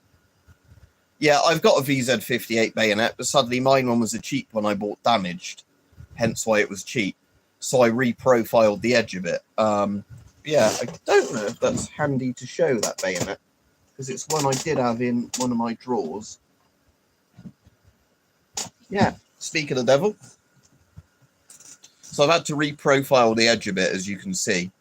Yeah, I've got a VZ58 bayonet, but sadly mine one was a cheap one I bought damaged, hence why it was cheap. So I reprofiled the edge of it. Yeah, I don't know if that's handy to show, that bayonet, because it's one I did have in one of my drawers. Yeah, speak of the devil. So I've had to reprofile the edge a bit, as you can see.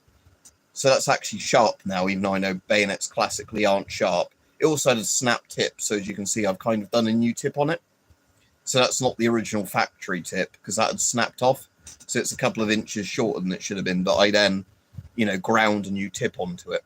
So that's actually sharp now, even though I know bayonets classically aren't sharp. It also had a snap tip, so as you can see, I've kind of done a new tip on it. So that's not the original factory tip, because that had snapped off. So it's a couple of inches shorter than it should have been, but I then, you know, ground a new tip onto it.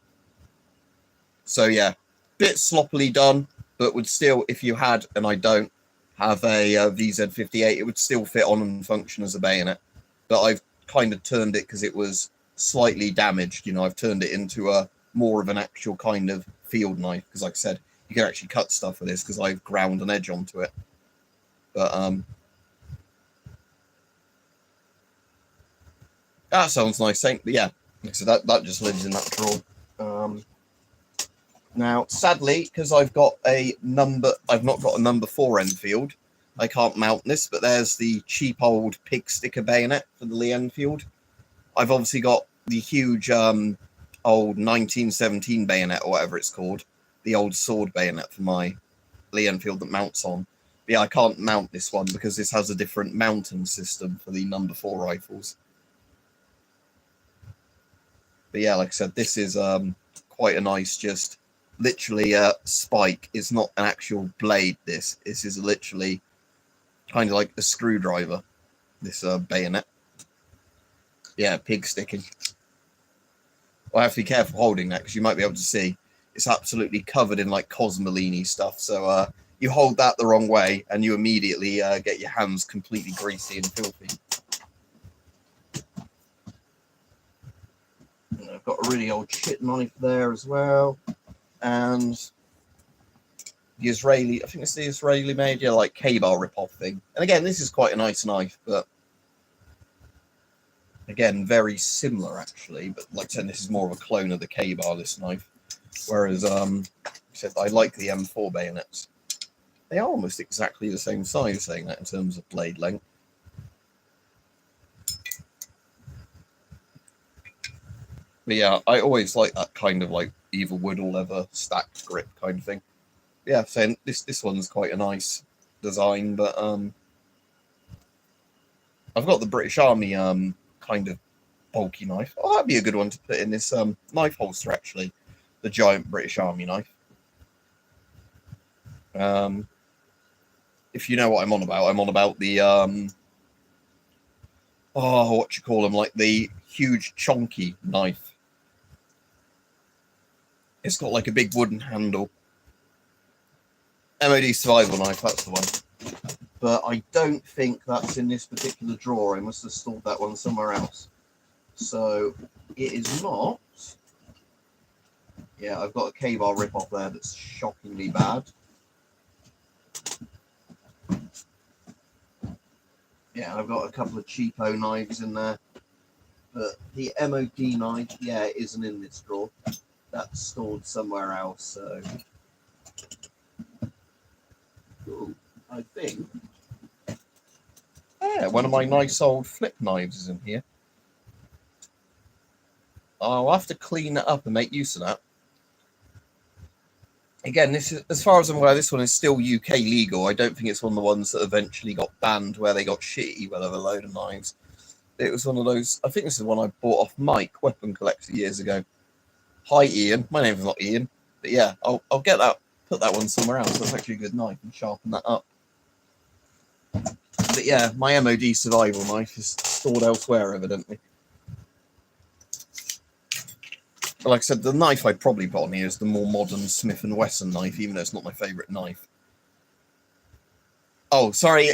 So yeah, bit sloppily done, but would still, if you had, and I don't, have a VZ58, it would still fit on and function as a bayonet. But I've kind of turned it, because it was slightly damaged, you know, I've turned it into a more of an actual kind of field knife, because like I said, you can actually cut stuff with this, because I've ground an edge onto it. But that sounds nice, but yeah, so that just lives in that drawer. Now sadly, because I've not got a number 4 Enfield, I can't mount this, but there's the cheap old pig sticker bayonet for the Lee Enfield. I've obviously got the huge old 1917 bayonet, or whatever it's called, the old sword bayonet for my Lee Enfield that mounts on. But yeah, I can't mount this one because this has a different mounting system for the number 4 rifles. But yeah, like I said, this is quite a nice, just literally a spike. It's not an actual blade. This is literally kind of like a screwdriver, this bayonet. Yeah, pig sticking. Well, I have to be careful holding that, because you might be able to see it's absolutely covered in like Cosmolini stuff. So you hold that the wrong way and you immediately get your hands completely greasy and filthy. And I've got a really old shit knife there as well. And the Israeli, I think it's the Israeli made, yeah, like K-bar rip-off thing. And again, this is quite a nice knife, but again, very similar actually. But like I said, this is more of a clone of the K-bar, this knife. Whereas I said I like the M4 bayonets. They are almost exactly the same size, saying that, in terms of blade length. But yeah, I always like that kind of like either wood or leather stacked grip kind of thing. Yeah, so this one's quite a nice design, but I've got the British Army kind of bulky knife. Oh, that'd be a good one to put in this knife holster, actually. The giant British Army knife. If you know what I'm on about the what you call them, like the huge chonky knife. It's got like a big wooden handle. MOD survival knife, that's the one. But I don't think that's in this particular drawer. I must have stored that one somewhere else. So it is not. Yeah, I've got a K-bar rip-off there that's shockingly bad. Yeah, I've got a couple of cheapo knives in there. But the MOD knife, yeah, it isn't in this drawer. That's stored somewhere else, so... Ooh, I think... Yeah, one of my nice old flip knives is in here. I'll have to clean it up and make use of that. Again, this is, as far as I'm aware, this one is still UK legal. I don't think it's one of the ones that eventually got banned where they got shitty with a load of knives. It was one of those, I think this is one I bought off Mike, Weapon Collector, years ago. Hi, Ian. My name's not Ian. But yeah, I'll get that, put that one somewhere else. That's actually a good knife, and sharpen that up. But yeah, my MOD survival knife is stored elsewhere, evidently. But like I said, the knife I'd probably put on here is the more modern Smith & Wesson knife, even though it's not my favourite knife. Oh, sorry.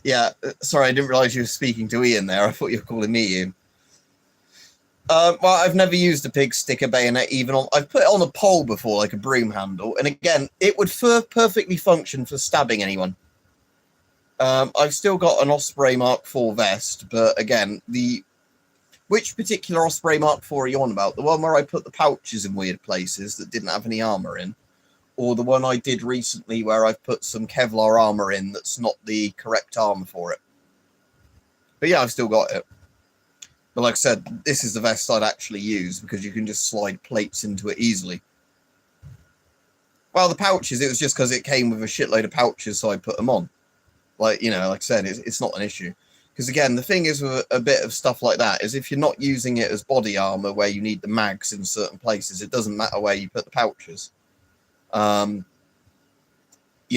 Yeah, sorry, I didn't realise you were speaking to Ian there. I thought you were calling me Ian. Well, I've never used a pig sticker bayonet even on... I've put it on a pole before, like a broom handle. And again, it would perfectly function for stabbing anyone. I've still got an Osprey Mark IV vest, but again, which particular Osprey Mark IV are you on about? The one where I put the pouches in weird places that didn't have any armour in? Or the one I did recently where I've put some Kevlar armour in that's not the correct armour for it? But yeah, I've still got it. But like I said, this is the vest I'd actually use because you can just slide plates into it easily. Well, the pouches, it was just because it came with a shitload of pouches, so I put them on. Like, you know, like I said, it's not an issue. Because again, the thing is with a bit of stuff like that is if you're not using it as body armor where you need the mags in certain places, it doesn't matter where you put the pouches. You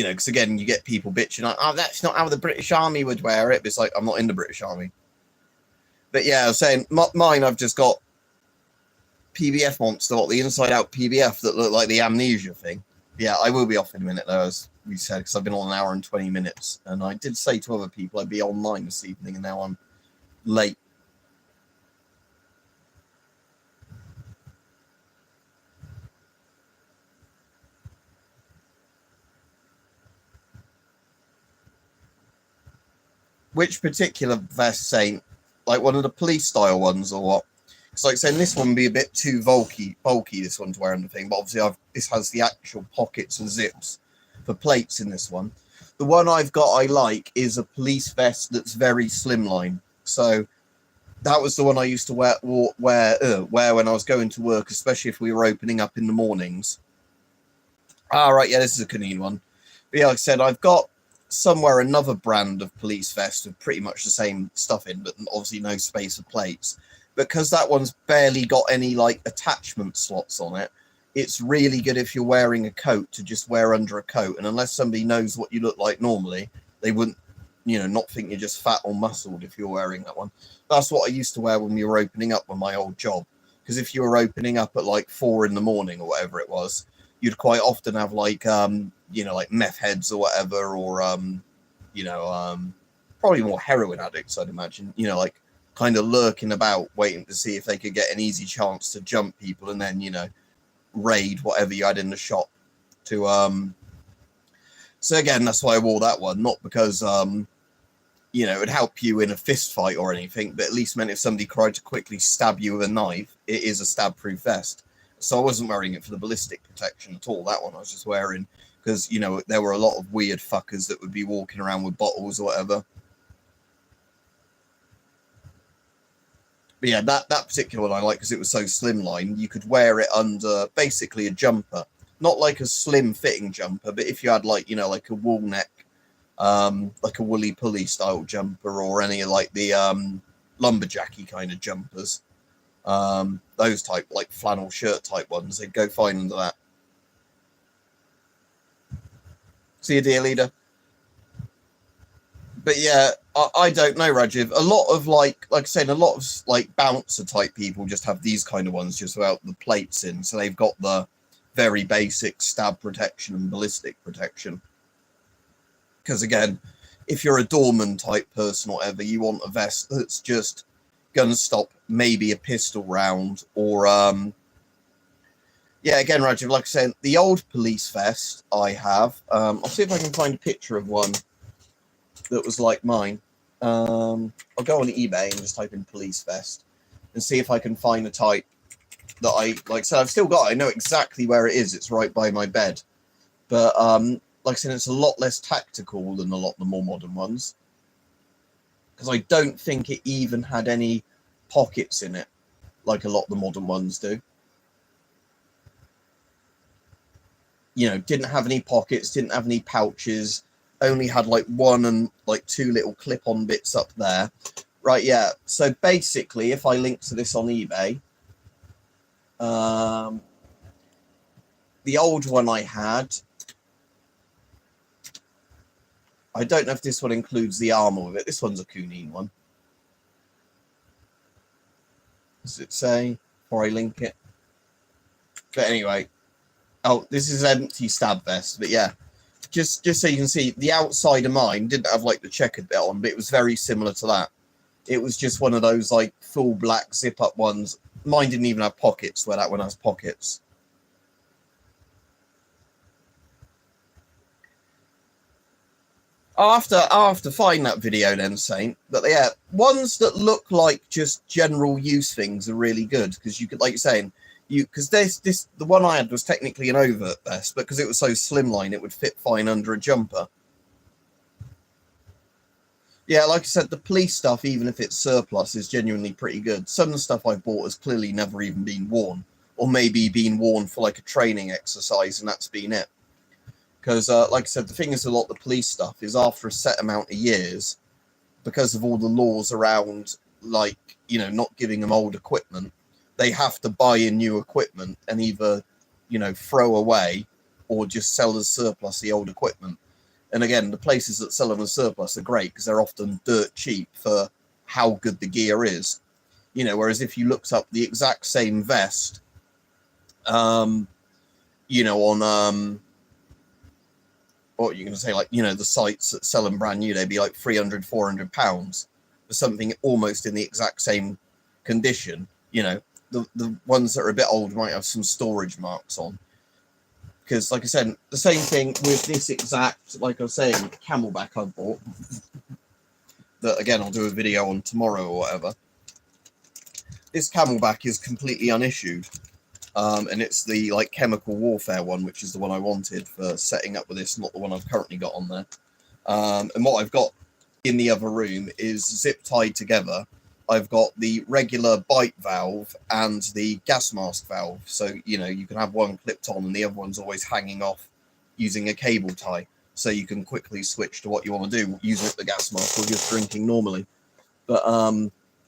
know, because again, you get people bitching like, oh, that's not how the British Army would wear it. But it's like, I'm not in the British Army. But yeah, I was saying, mine, I've just got PBF monster, the inside-out PBF that look like the amnesia thing. Yeah, I will be off in a minute, though, as we said, because I've been on an hour and 20 minutes. And I did say to other people I'd be online this evening, and now I'm late. Which particular vest, Saint? Like one of the police-style ones, or what? Because like saying this one would be a bit too bulky, this one to wear on the thing. But obviously, this has the actual pockets and zips for plates in this one. The one I've got I like is a police vest that's very slimline. So that was the one I used to wear when I was going to work, especially if we were opening up in the mornings. Right, yeah, this is a Canine one. But yeah, like I said, I've got somewhere another brand of police vest with pretty much the same stuff in, but obviously no space for plates. Because that one's barely got any like attachment slots on it, it's really good if you're wearing a coat to just wear under a coat. And unless somebody knows what you look like normally, they wouldn't, you know, not think you're just fat or muscled if you're wearing that one. That's what I used to wear when we were opening up with my old job. Because if you were opening up at like 4 a.m. or whatever it was, you'd quite often have like, you know, like meth heads or whatever, or, you know, probably more heroin addicts, I'd imagine, you know, like kind of lurking about, waiting to see if they could get an easy chance to jump people and then, you know, raid whatever you had in the shop to, so again, that's why I wore that one, not because, you know, it would help you in a fist fight or anything, but at least meant if somebody tried to quickly stab you with a knife, it is a stab-proof vest. So I wasn't wearing it for the ballistic protection at all. That one I was just wearing because, you know, there were a lot of weird fuckers that would be walking around with bottles or whatever. But yeah, that particular one I like because it was so slimline. You could wear it under basically a jumper. Not like a slim fitting jumper, but if you had like, you know, like a wool neck, like a woolly pulley style jumper or any like the lumberjacky kind of jumpers. Those type, like flannel shirt type ones, they'd go fine under that. See you, dear leader. But yeah, I don't know, Rajiv. A lot of like I said, a lot of like bouncer type people just have these kind of ones just without the plates in, so they've got the very basic stab protection and ballistic protection. Because again, if you're a doorman type person or whatever, you want a vest that's just gonna stop maybe a pistol round or yeah, again, Rajiv, like I said, the old police vest I have, I'll see if I can find a picture of one that was like mine. I'll go on eBay and just type in police vest and see if I can find a type that I like. So I've still got it. I know exactly where it is. It's right by my bed. But like I said, it's a lot less tactical than a lot of the more modern ones. Because I don't think it even had any pockets in it like a lot of the modern ones do. You know, didn't have any pockets, didn't have any pouches, only had like one and like two little clip-on bits up there. Right, yeah. So basically, if I link to this on eBay, the old one I had, I don't know if this one includes the armor with it. This one's a Kunine one. Does it say? Before I link it. But anyway. Oh, this is empty stab vest. But yeah. just so you can see, the outside of mine didn't have like the checkered bit on, but it was very similar to that. It was just one of those like full black zip up ones. Mine didn't even have pockets, where that one has pockets. I'll have to find that video then, Saint. But yeah, ones that look like just general use things are really good, because you could, like you're saying, because the one I had was technically an overt vest, but because it was so slimline, it would fit fine under a jumper. Yeah, like I said, the police stuff, even if it's surplus, is genuinely pretty good. Some of the stuff I bought has clearly never even been worn, or maybe been worn for like a training exercise, and that's been it. Because, like I said, the thing is, a lot of the police stuff is after a set amount of years, because of all the laws around, like, you know, not giving them old equipment, they have to buy in new equipment and either, you know, throw away or just sell as surplus the old equipment. And again, the places that sell them as surplus are great because they're often dirt cheap for how good the gear is. You know, whereas if you looked up the exact same vest, you know, on... what you're going to say, like, you know, the sites that sell them brand new, they'd be like £300-400 for something almost in the exact same condition. You know, the ones that are a bit old might have some storage marks on. Because, like I said, the same thing with this exact, like I was saying, Camelback I bought. That, again, I'll do a video on tomorrow or whatever. This Camelback is completely unissued. And it's the like chemical warfare one, which is the one I wanted for setting up with this, not the one I've currently got on there. And what I've got in the other room is zip tied together. I've got the regular bite valve and the gas mask valve. So, you know, you can have one clipped on and the other one's always hanging off using a cable tie. So you can quickly switch to what you want to do using the gas mask or just drinking normally. But,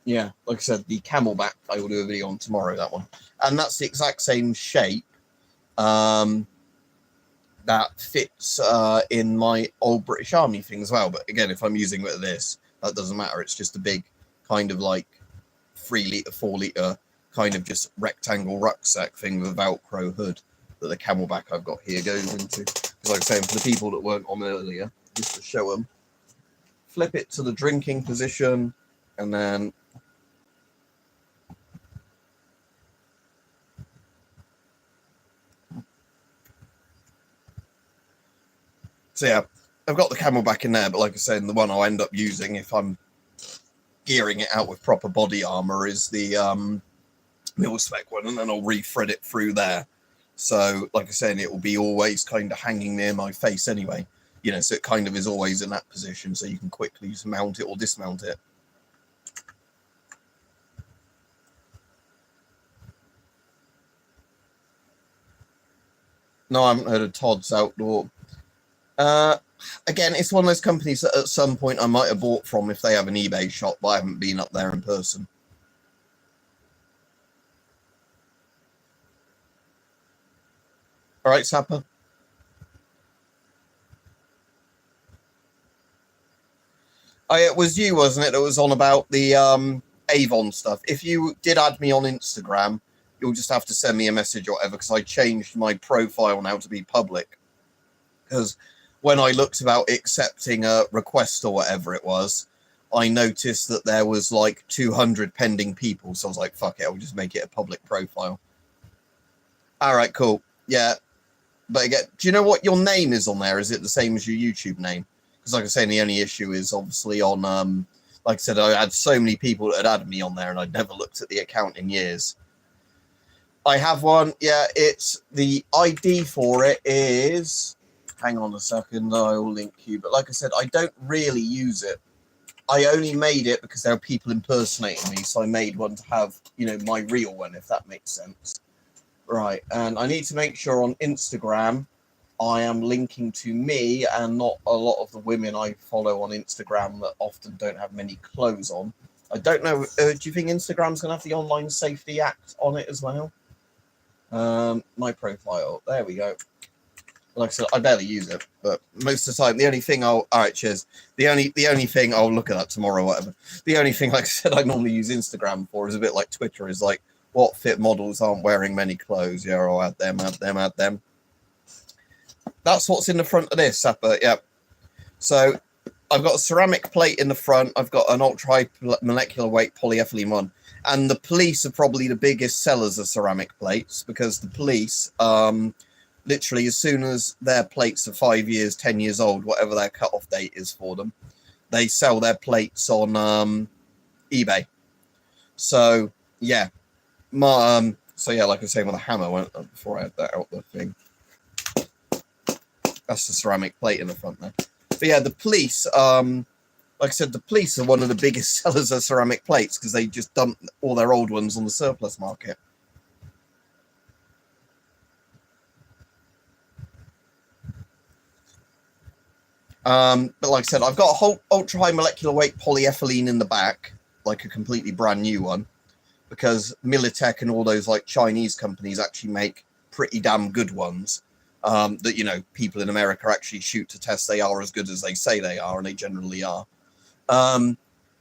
yeah, like I said, the Camelback, I will do a video on tomorrow, that one. And that's the exact same shape that fits in my old British Army thing as well. But again, if I'm using it with this, that doesn't matter. It's just a big kind of like 3 litre, 4 litre kind of just rectangle rucksack thing with a Velcro hood that the Camelback I've got here goes into. Because like I was saying, for the people that weren't on earlier, just to show them, flip it to the drinking position and then... So yeah, I've got the Camelback in there, but like I said, the one I'll end up using if I'm gearing it out with proper body armor is the mil-spec one, and then I'll re-thread it through there. So like I said, it will be always kind of hanging near my face anyway, you know, so it kind of is always in that position, so you can quickly just mount it or dismount it. No, I haven't heard of Todd's Outdoor. Again, it's one of those companies that at some point I might have bought from if they have an eBay shop, but I haven't been up there in person. All right, Sapper. Oh, it was you, wasn't it, that was on about the Avon stuff. If you did add me on Instagram, you'll just have to send me a message or whatever, because I changed my profile now to be public. Because when I looked about accepting a request or whatever it was, I noticed that there was like 200 pending people. So I was like, fuck it, I'll just make it a public profile. All right, cool. Yeah. But again, do you know what your name is on there? Is it the same as your YouTube name? Because like I say, the only issue is obviously on, like I said, I had so many people that had added me on there and I'd never looked at the account in years. I have one. Yeah, it's the ID for it is... Hang on a second, I'll link you. But like I said, I don't really use it. I only made it because there are people impersonating me, so I made one to have, you know, my real one, if that makes sense. Right, and I need to make sure on Instagram I am linking to me and not a lot of the women I follow on Instagram that often don't have many clothes on. I don't know, do you think Instagram's going to have the Online Safety Act on it as well? My profile, there we go. Like I said, I barely use it, but most of the time, the only thing I'll... All right, cheers. The only thing... I'll look at that tomorrow or whatever. The only thing, like I said, I normally use Instagram for is a bit like Twitter, is like, what fit models aren't wearing many clothes? Yeah, I'll add them. That's what's in the front of this, Sapper. Yeah. So I've got a ceramic plate in the front. I've got an ultra-high molecular weight polyethylene one. And the police are probably the biggest sellers of ceramic plates, because the police, literally, as soon as their plates are 5 years, 10 years old, whatever their cut-off date is for them, they sell their plates on eBay. So, yeah. So, yeah, like I was saying, with a hammer, before I had that out the thing. That's the ceramic plate in the front there. But, yeah, the police, like I said, the police are one of the biggest sellers of ceramic plates, because they just dump all their old ones on the surplus market. But like I said, I've got a whole ultra-high molecular weight polyethylene in the back, like a completely brand new one, because Militech and all those like Chinese companies actually make pretty damn good ones that, you know, people in America actually shoot to test they are as good as they say they are, and they generally are.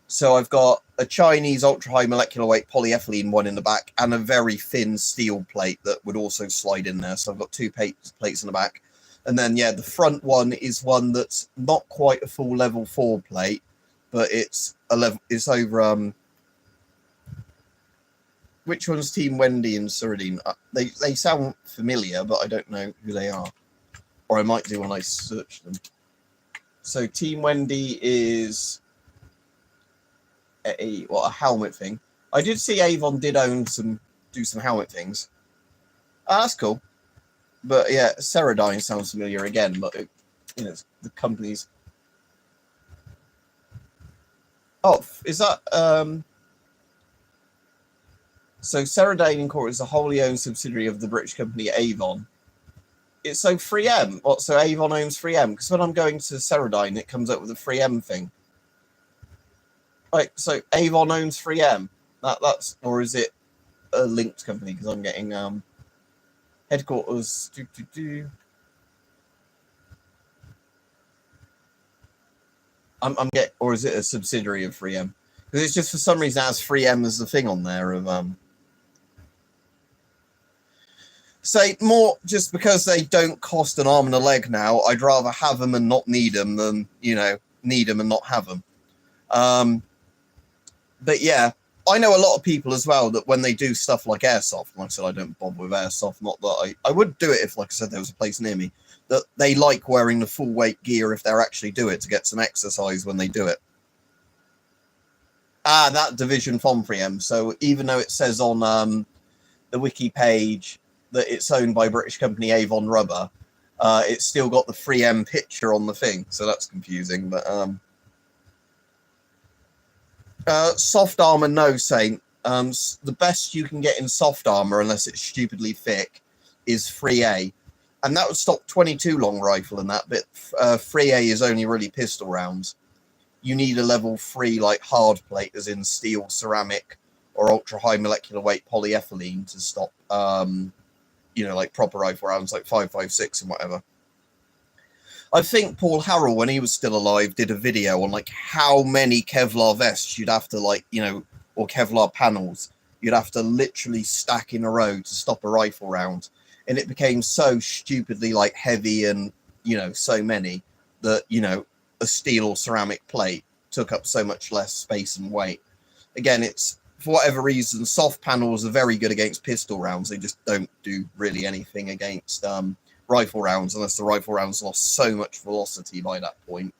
So I've got a Chinese ultra-high molecular weight polyethylene one in the back and a very thin steel plate that would also slide in there. So I've got two plates in the back. And then, yeah, the front one is one that's not quite a full level 4 plate, but it's a level. It's over. Which one's Team Wendy and Cyrudine? They sound familiar, but I don't know who they are. Or I might do when I search them. So Team Wendy is a helmet thing. I did see Avon did do some helmet things. That's cool. But yeah, Ceradyne sounds familiar again, but you know, the companies. Oh, is that so Ceradyne Inc. is a wholly owned subsidiary of the British company Avon. It's so 3M. What? So Avon owns 3M? Because when I'm going to Ceradyne, it comes up with a 3M thing. Right. So Avon owns 3M. That's, or is it a linked company? Because I'm getting headquarters. I'm getting, or is it a subsidiary of 3M? Because it's just for some reason it has 3M as the thing on there of say more just because they don't cost an arm and a leg now. I'd rather have them and not need them than, you know, need them and not have them. But yeah, I know a lot of people as well that when they do stuff like airsoft, like I said, I don't bother with airsoft, not that I would do it if, like I said, there was a place near me, that they like wearing the full weight gear if they're actually do it to get some exercise when they do it. That division from 3M. So even though it says on the wiki page that it's owned by British company Avon Rubber, it's still got the 3M picture on the thing, so that's confusing. But soft armor, no, Saint. The best you can get in soft armor, unless it's stupidly thick, is 3A, and that would stop 22 long rifle and that. But 3A is only really pistol rounds. You need a level 3 like hard plate, as in steel, ceramic, or ultra high molecular weight polyethylene to stop, you know, like proper rifle rounds like 5.56 and whatever. I think Paul Harrell, when he was still alive, did a video on like how many Kevlar vests you'd have to, like, you know, or Kevlar panels you'd have to literally stack in a row to stop a rifle round. And it became so stupidly like heavy and, you know, so many that, you know, a steel or ceramic plate took up so much less space and weight. Again, it's, for whatever reason, soft panels are very good against pistol rounds. They just don't do really anything against rifle rounds, unless the rifle rounds lost so much velocity by that point.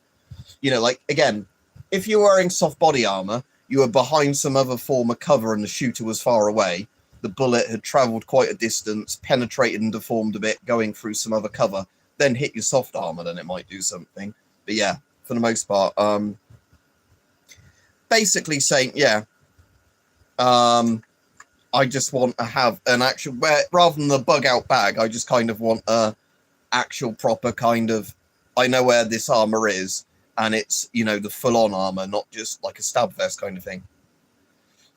You know, like, again, if you're wearing soft body armor, you were behind some other form of cover and the shooter was far away, the bullet had traveled quite a distance, penetrated and deformed a bit, going through some other cover, then hit your soft armor, then it might do something. But yeah, for the most part, basically saying, yeah, I just want to have an actual, rather than the bug out bag, I just kind of want a actual proper kind of, I know where this armor is, and it's, you know, the full-on armor, not just like a stab vest kind of thing.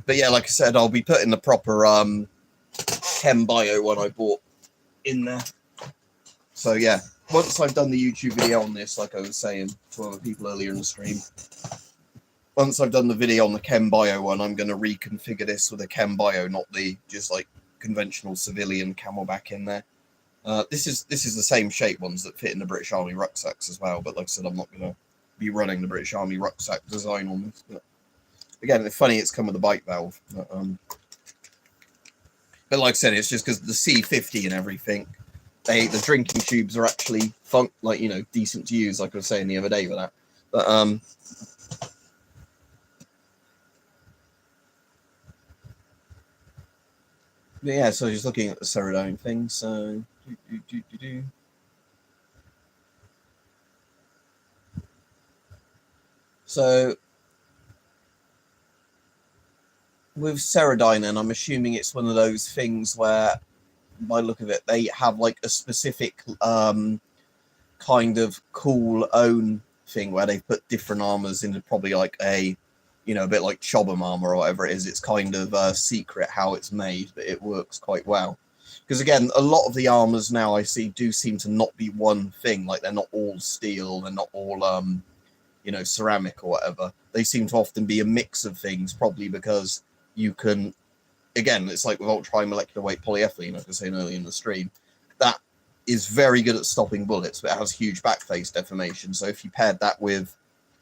But yeah, like I said, I'll be putting the proper Chem Bio one I bought in there. So yeah, once I've done the YouTube video on this, like I was saying to other people earlier in the stream, once I've done the video on the Chem Bio one, I'm going to reconfigure this with a Chem Bio, not the just like conventional civilian Camelback in there. This is the same shape ones that fit in the British Army rucksacks as well. But like I said, I'm not going to be running the British Army rucksack design on this. But again, it's funny it's come with a bite valve. But like I said, it's just because the C50 and everything, the drinking tubes are actually decent to use, like I was saying the other day with that. But yeah, so just looking at the Ceradyne thing. So so with Ceradyne, and I'm assuming it's one of those things where, by look of it, they have like a specific kind of cool own thing where they put different armors into probably like a bit like Chobham armor or whatever it is. It's kind of secret how it's made, but it works quite well. Because again, a lot of the armors now I see do seem to not be one thing. Like they're not all steel, they're not all ceramic or whatever. They seem to often be a mix of things, probably because you can, again, it's like with ultra high molecular weight polyethylene, like I was saying earlier in the stream, that is very good at stopping bullets, but it has huge backface deformation. So if you paired that with,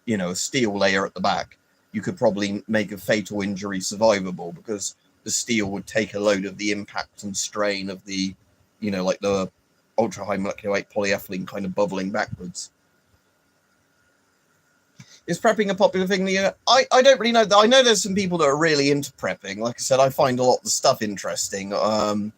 a steel layer at the back, you could probably make a fatal injury survivable, because the steel would take a load of the impact and strain of the, like the ultra high molecular weight polyethylene kind of bubbling backwards. Is prepping a popular thing? I don't really know. I know there's some people that are really into prepping. Like I said, I find a lot of the stuff interesting. But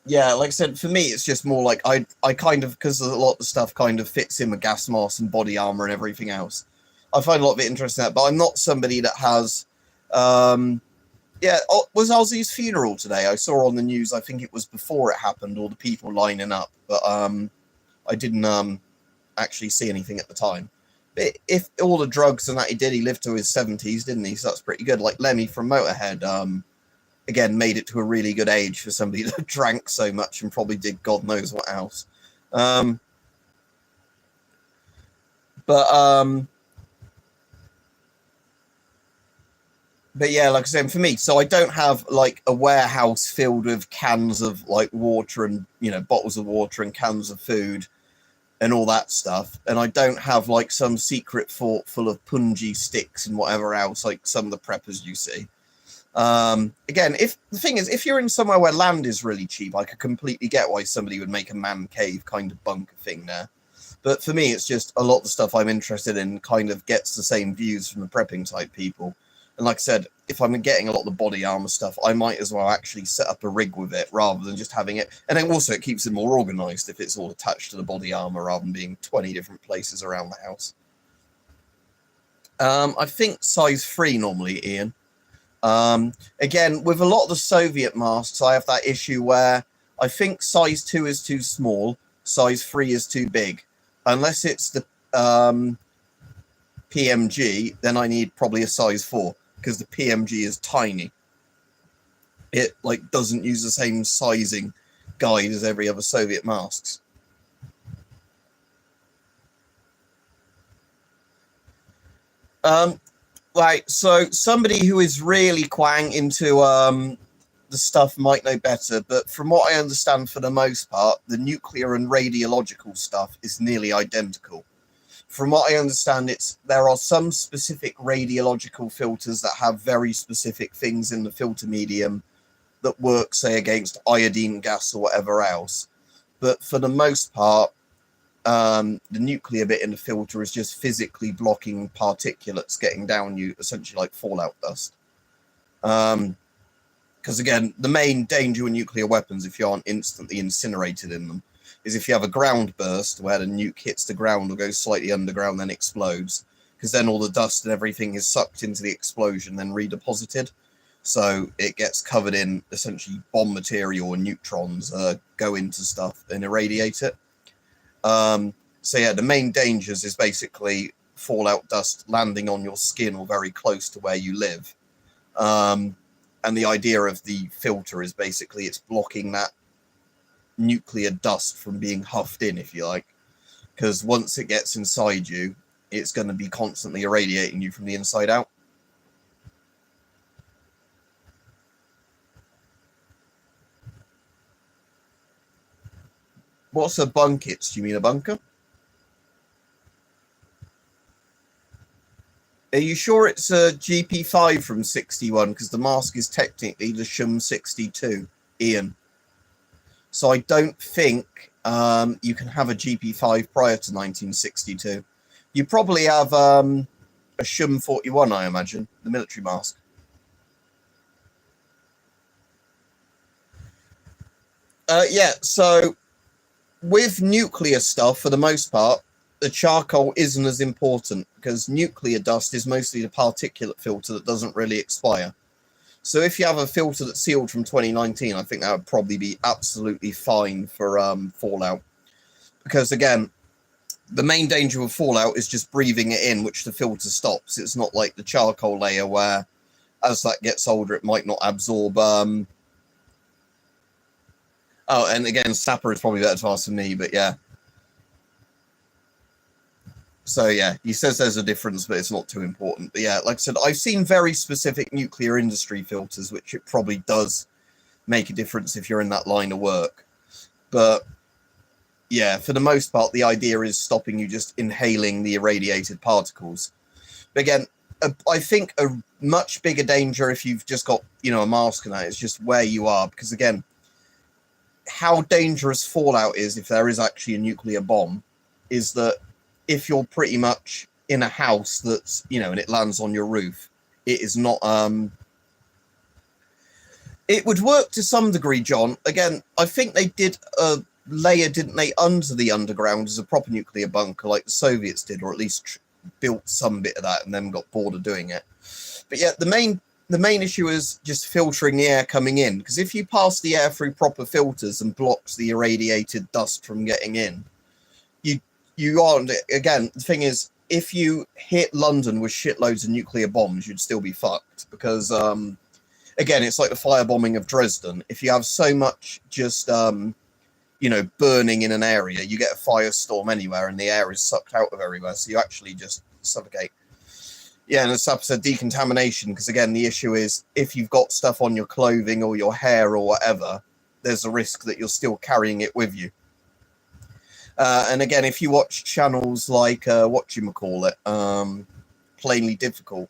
yeah, like I said, for me, it's just more like I kind of, because a lot of the stuff kind of fits in with gas masks and body armor and everything else. I find a lot of it interesting, but I'm not somebody that has. Was Ozzy's funeral today? I saw on the news. I think it was before it happened, all the people lining up, but I didn't actually see anything at the time. But if all the drugs and that he did, he lived to his 70s, didn't he? So that's pretty good. Like Lemmy from Motorhead, again, made it to a really good age for somebody that drank so much and probably did God knows what else. But yeah, like I said, for me, so I don't have like a warehouse filled with cans of like water and, bottles of water and cans of food and all that stuff. And I don't have like some secret fort full of punji sticks and whatever else, like some of the preppers you see. Again, if the thing is, if you're in somewhere where land is really cheap, I could completely get why somebody would make a man cave kind of bunker thing there. But for me, it's just a lot of the stuff I'm interested in kind of gets the same views from the prepping type people. And like I said, if I'm getting a lot of the body armor stuff, I might as well actually set up a rig with it rather than just having it. And then also it keeps it more organized if it's all attached to the body armor rather than being 20 different places around the house. I think size 3 normally, Ian. Again, with a lot of the Soviet masks, I have that issue where I think size 2 is too small, size 3 is too big. Unless it's the PMG, then I need probably a size 4, because the PMG is tiny. It doesn't use the same sizing guide as every other Soviet masks. Right, so somebody who is really quang into the stuff might know better, but from what I understand, for the most part, the nuclear and radiological stuff is nearly identical. From what I understand, there are some specific radiological filters that have very specific things in the filter medium that work, say, against iodine gas or whatever else. But for the most part, the nuclear bit in the filter is just physically blocking particulates getting down you, essentially like fallout dust. Because again, the main danger with nuclear weapons, if you aren't instantly incinerated in them, is if you have a ground burst where the nuke hits the ground or goes slightly underground, then explodes. Because then all the dust and everything is sucked into the explosion, then redeposited. So it gets covered in essentially bomb material, and neutrons go into stuff and irradiate it. So yeah, the main dangers is basically fallout dust landing on your skin or very close to where you live. And the idea of the filter is basically it's blocking that nuclear dust from being huffed in, if you like, because once it gets inside you, it's going to be constantly irradiating you from the inside out. What's a bunkets? Do you mean a bunker? Are you sure it's a GP5 from 61? Because the mask is technically the Shum 62, Ian. So I don't think you can have a GP5 prior to 1962. You probably have a Shum 41, I imagine, the military mask. Yeah, so with nuclear stuff, for the most part, the charcoal isn't as important because nuclear dust is mostly the particulate filter that doesn't really expire. So if you have a filter that's sealed from 2019, I think that would probably be absolutely fine for fallout. Because again, the main danger of fallout is just breathing it in, which the filter stops. It's not like the charcoal layer where, as that gets older, it might not absorb. Oh, and again, Sapper is probably better to ask than me, but yeah. So yeah, he says there's a difference, but it's not too important. But yeah, like I said, I've seen very specific nuclear industry filters, which it probably does make a difference if you're in that line of work. But yeah, for the most part, the idea is stopping you just inhaling the irradiated particles. But again, I think a much bigger danger if you've just got, you know, a mask and that is just where you are. Because again, how dangerous fallout is if there is actually a nuclear bomb is that if you're pretty much in a house that's, you know, and it lands on your roof, it is not, it would work to some degree, John. Again, I think they did a layer, didn't they, under the underground as a proper nuclear bunker like the Soviets did, or at least built some bit of that and then got bored of doing it. But yeah, the main issue is just filtering the air coming in, because if you pass the air through proper filters and blocks the irradiated dust from getting in, you aren't, again, the thing is, if you hit London with shitloads of nuclear bombs, you'd still be fucked, because, again, it's like the firebombing of Dresden. If you have so much just, you know, burning in an area, you get a firestorm anywhere, and the air is sucked out of everywhere, so you actually just suffocate. Yeah, and as Sab said, decontamination, because, again, the issue is, if you've got stuff on your clothing or your hair or whatever, there's a risk that you're still carrying it with you. And again, if you watch channels like whatchamacallit, Plainly Difficult,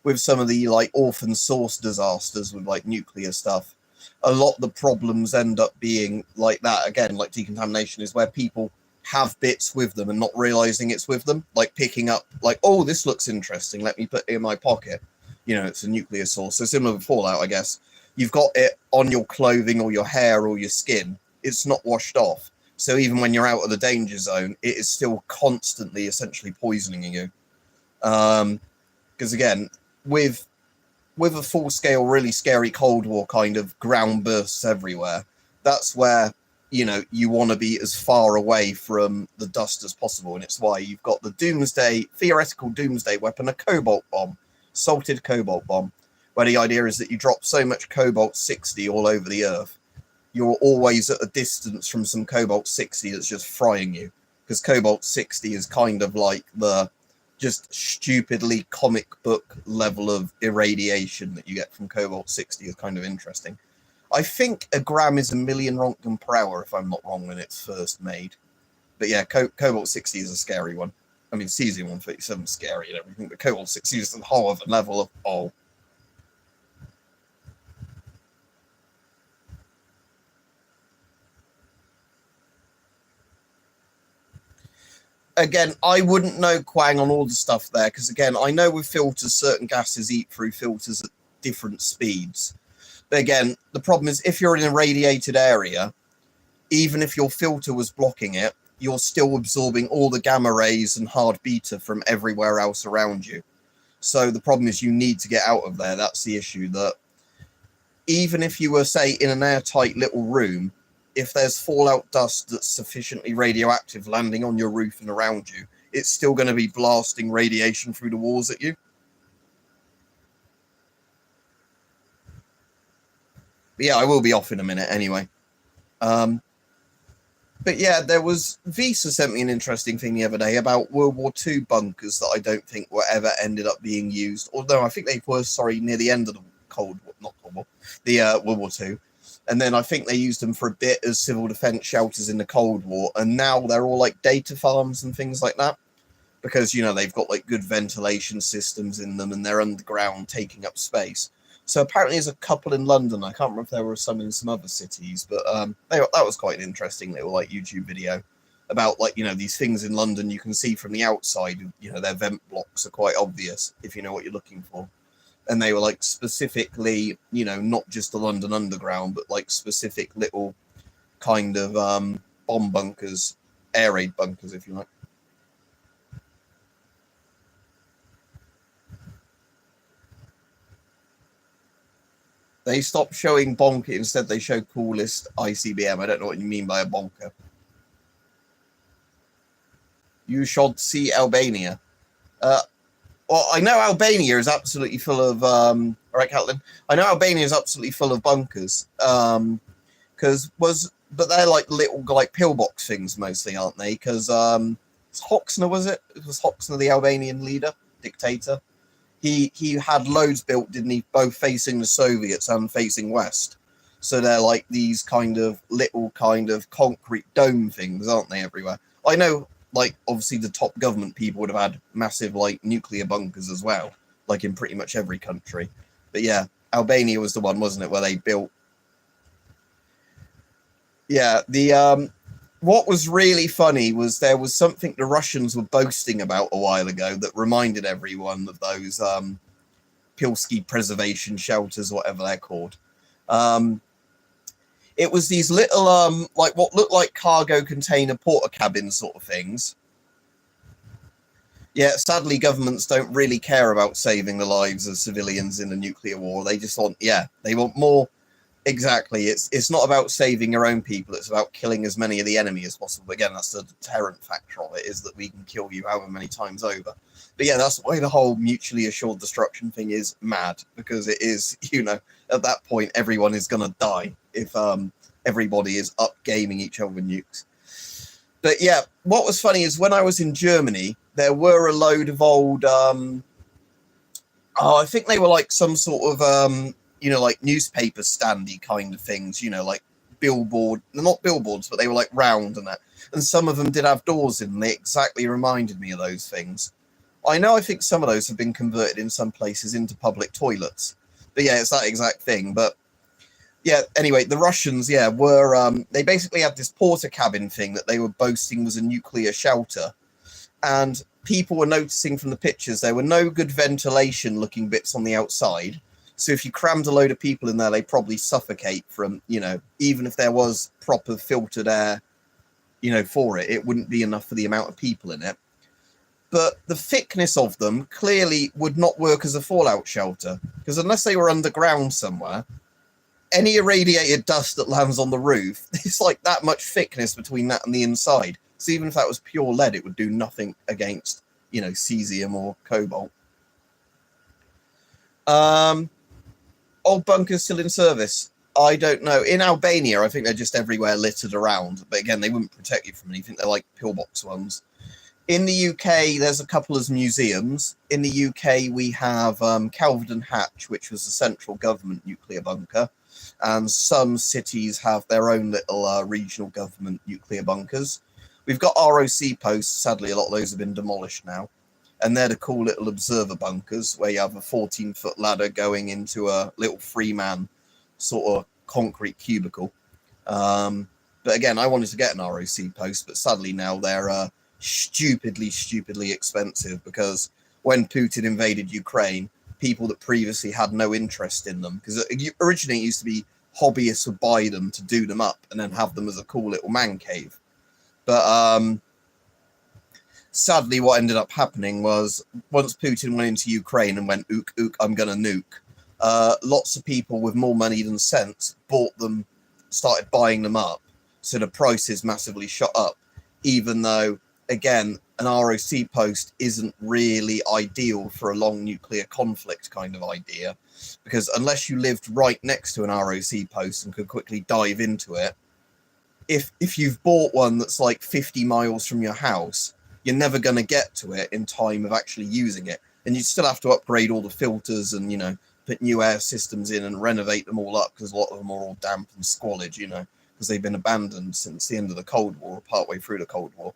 with some of the like orphan source disasters with like nuclear stuff, a lot of the problems end up being like that. Again, like decontamination is where people have bits with them and not realizing it's with them, like picking up like, oh, this looks interesting, let me put it in my pocket. You know, it's a nuclear source. So similar to Fallout, I guess. You've got it on your clothing or your hair or your skin. It's not washed off. So even when you're out of the danger zone, it is still constantly essentially poisoning you. Because again, with a full-scale, really scary Cold War kind of ground bursts everywhere, that's where, you know, you want to be as far away from the dust as possible. And it's why you've got the theoretical doomsday weapon, a cobalt bomb, salted cobalt bomb, where the idea is that you drop so much cobalt-60 all over the earth, you're always at a distance from some cobalt-60 that's just frying you. Because cobalt-60 is kind of like the just stupidly comic book level of irradiation that you get from cobalt-60 is kind of interesting. I think a gram is 1,000,000 Rontgen per hour, if I'm not wrong, when it's first made. But yeah, cobalt-60 is a scary one. I mean, cesium-137 is scary and everything, but cobalt-60 is a whole other level of, oh. Again, I wouldn't know Quang on all the stuff there, because again, I know with filters, certain gases eat through filters at different speeds. But again, the problem is if you're in a radiated area, even if your filter was blocking it, you're still absorbing all the gamma rays and hard beta from everywhere else around you. So the problem is you need to get out of there. That's the issue, that even if you were, say, in an airtight little room, if there's fallout dust that's sufficiently radioactive landing on your roof and around you, it's still going to be blasting radiation through the walls at you. But yeah, I will be off in a minute anyway. But yeah, Visa sent me an interesting thing the other day about World War II bunkers that I don't think were ever ended up being used. Although I think they were, near the end of the World War II. And then I think they used them for a bit as civil defense shelters in the Cold War. And now they're all like data farms and things like that. Because, you know, they've got like good ventilation systems in them and they're underground taking up space. So apparently there's a couple in London. I can't remember if there were some in some other cities, but that was quite an interesting little like YouTube video about like, you know, these things in London you can see from the outside. You know, their vent blocks are quite obvious if you know what you're looking for. And they were like specifically, you know, not just the London Underground, but like specific little kind of bomb bunkers, air raid bunkers, if you like. They stopped showing bonker. Instead, they show coolest ICBM. I don't know what you mean by a bonker. You should see Albania. Well, I know Albania is absolutely full of... all right, Catelyn. I know Albania is absolutely full of bunkers. But they're like little like pillbox things mostly, aren't they? Because Hoxna, was it? It was Hoxna, the Albanian leader, dictator. He had loads built, didn't he? Both facing the Soviets and facing West. So they're like these kind of little kind of concrete dome things, aren't they, everywhere? I know, like, obviously the top government people would have had massive, like, nuclear bunkers as well, like in pretty much every country. But yeah, Albania was the one, wasn't it, where they built... Yeah, the... What was really funny was there was something the Russians were boasting about a while ago that reminded everyone of those Pilsky preservation shelters, whatever they're called. It was these little, like what looked like cargo container porta cabin sort of things. Yeah, sadly, governments don't really care about saving the lives of civilians in a nuclear war. They just want, they want more. Exactly. It's not about saving your own people. It's about killing as many of the enemy as possible. Again, that's the deterrent factor of it, is that we can kill you however many times over. But yeah, that's why the whole mutually assured destruction thing is mad, because it is, you know, at that point, everyone is going to die if everybody is up gaming each other with nukes. But yeah, what was funny is when I was in Germany, there were a load of old, I think they were like some sort of, you know, like newspaper standy kind of things, you know, like billboard, not billboards, but they were like round and that. And some of them did have doors in them. They exactly reminded me of those things. I think some of those have been converted in some places into public toilets. But yeah, it's that exact thing. But yeah, anyway, the Russians, were, they basically had this porta cabin thing that they were boasting was a nuclear shelter. And people were noticing from the pictures there were no good ventilation looking bits on the outside. So if you crammed a load of people in there, they'd probably suffocate from, you know, even if there was proper filtered air, you know, for it, it wouldn't be enough for the amount of people in it. But the thickness of them clearly would not work as a fallout shelter, because unless they were underground somewhere, any irradiated dust that lands on the roof, it's like that much thickness between that and the inside. So even if that was pure lead, it would do nothing against, you know, cesium or cobalt. Old bunkers still in service? I don't know. In Albania, I think they're just everywhere littered around. But again, they wouldn't protect you from anything. They're like pillbox ones. In the UK, there's a couple of museums. In the UK, we have Calverton Hatch, which was a central government nuclear bunker. And some cities have their own little regional government nuclear bunkers. We've got ROC posts. Sadly, a lot of those have been demolished now. And they're the cool little observer bunkers where you have a 14-foot ladder going into a little three-man sort of concrete cubicle. But again, I wanted to get an ROC post, but sadly now they're stupidly expensive, because when Putin invaded Ukraine, people that previously had no interest in them, because originally it used to be hobbyists would buy them to do them up and then have them as a cool little man cave. But sadly, what ended up happening was once Putin went into Ukraine and went, ook, I'm going to nuke, lots of people with more money than sense bought them, started buying them up. So the prices massively shot up, even though, again, an ROC post isn't really ideal for a long nuclear conflict kind of idea. Because unless you lived right next to an ROC post and could quickly dive into it, if you've bought one that's like 50 miles from your house, you're never going to get to it in time of actually using it. And you'd still have to upgrade all the filters and, you know, put new air systems in and renovate them all up, because a lot of them are all damp and squalid, you know, because they've been abandoned since the end of the Cold War, partway through the Cold War.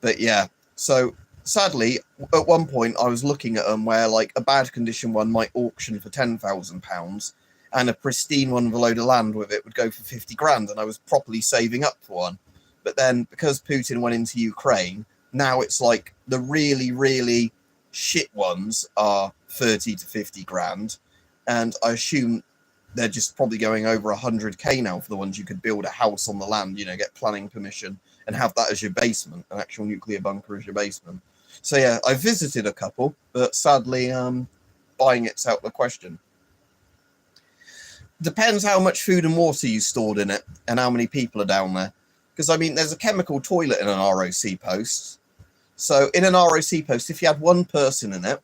But yeah, so sadly, at one point I was looking at them where like a bad condition one might auction for £10,000 and a pristine one with a load of land with it would go for 50 grand, and I was properly saving up for one. But then because Putin went into Ukraine, now it's like the really, really shit ones are 30 to 50 grand. And I assume they're just probably going over 100k now for the ones you could build a house on the land, you know, get planning permission and have that as your basement, an actual nuclear bunker as your basement. So yeah, I visited a couple, but sadly, buying it's out of the question. Depends how much food and water you stored in it and how many people are down there. Because, I mean, there's a chemical toilet in an ROC post. So in an ROC post, if you had one person in it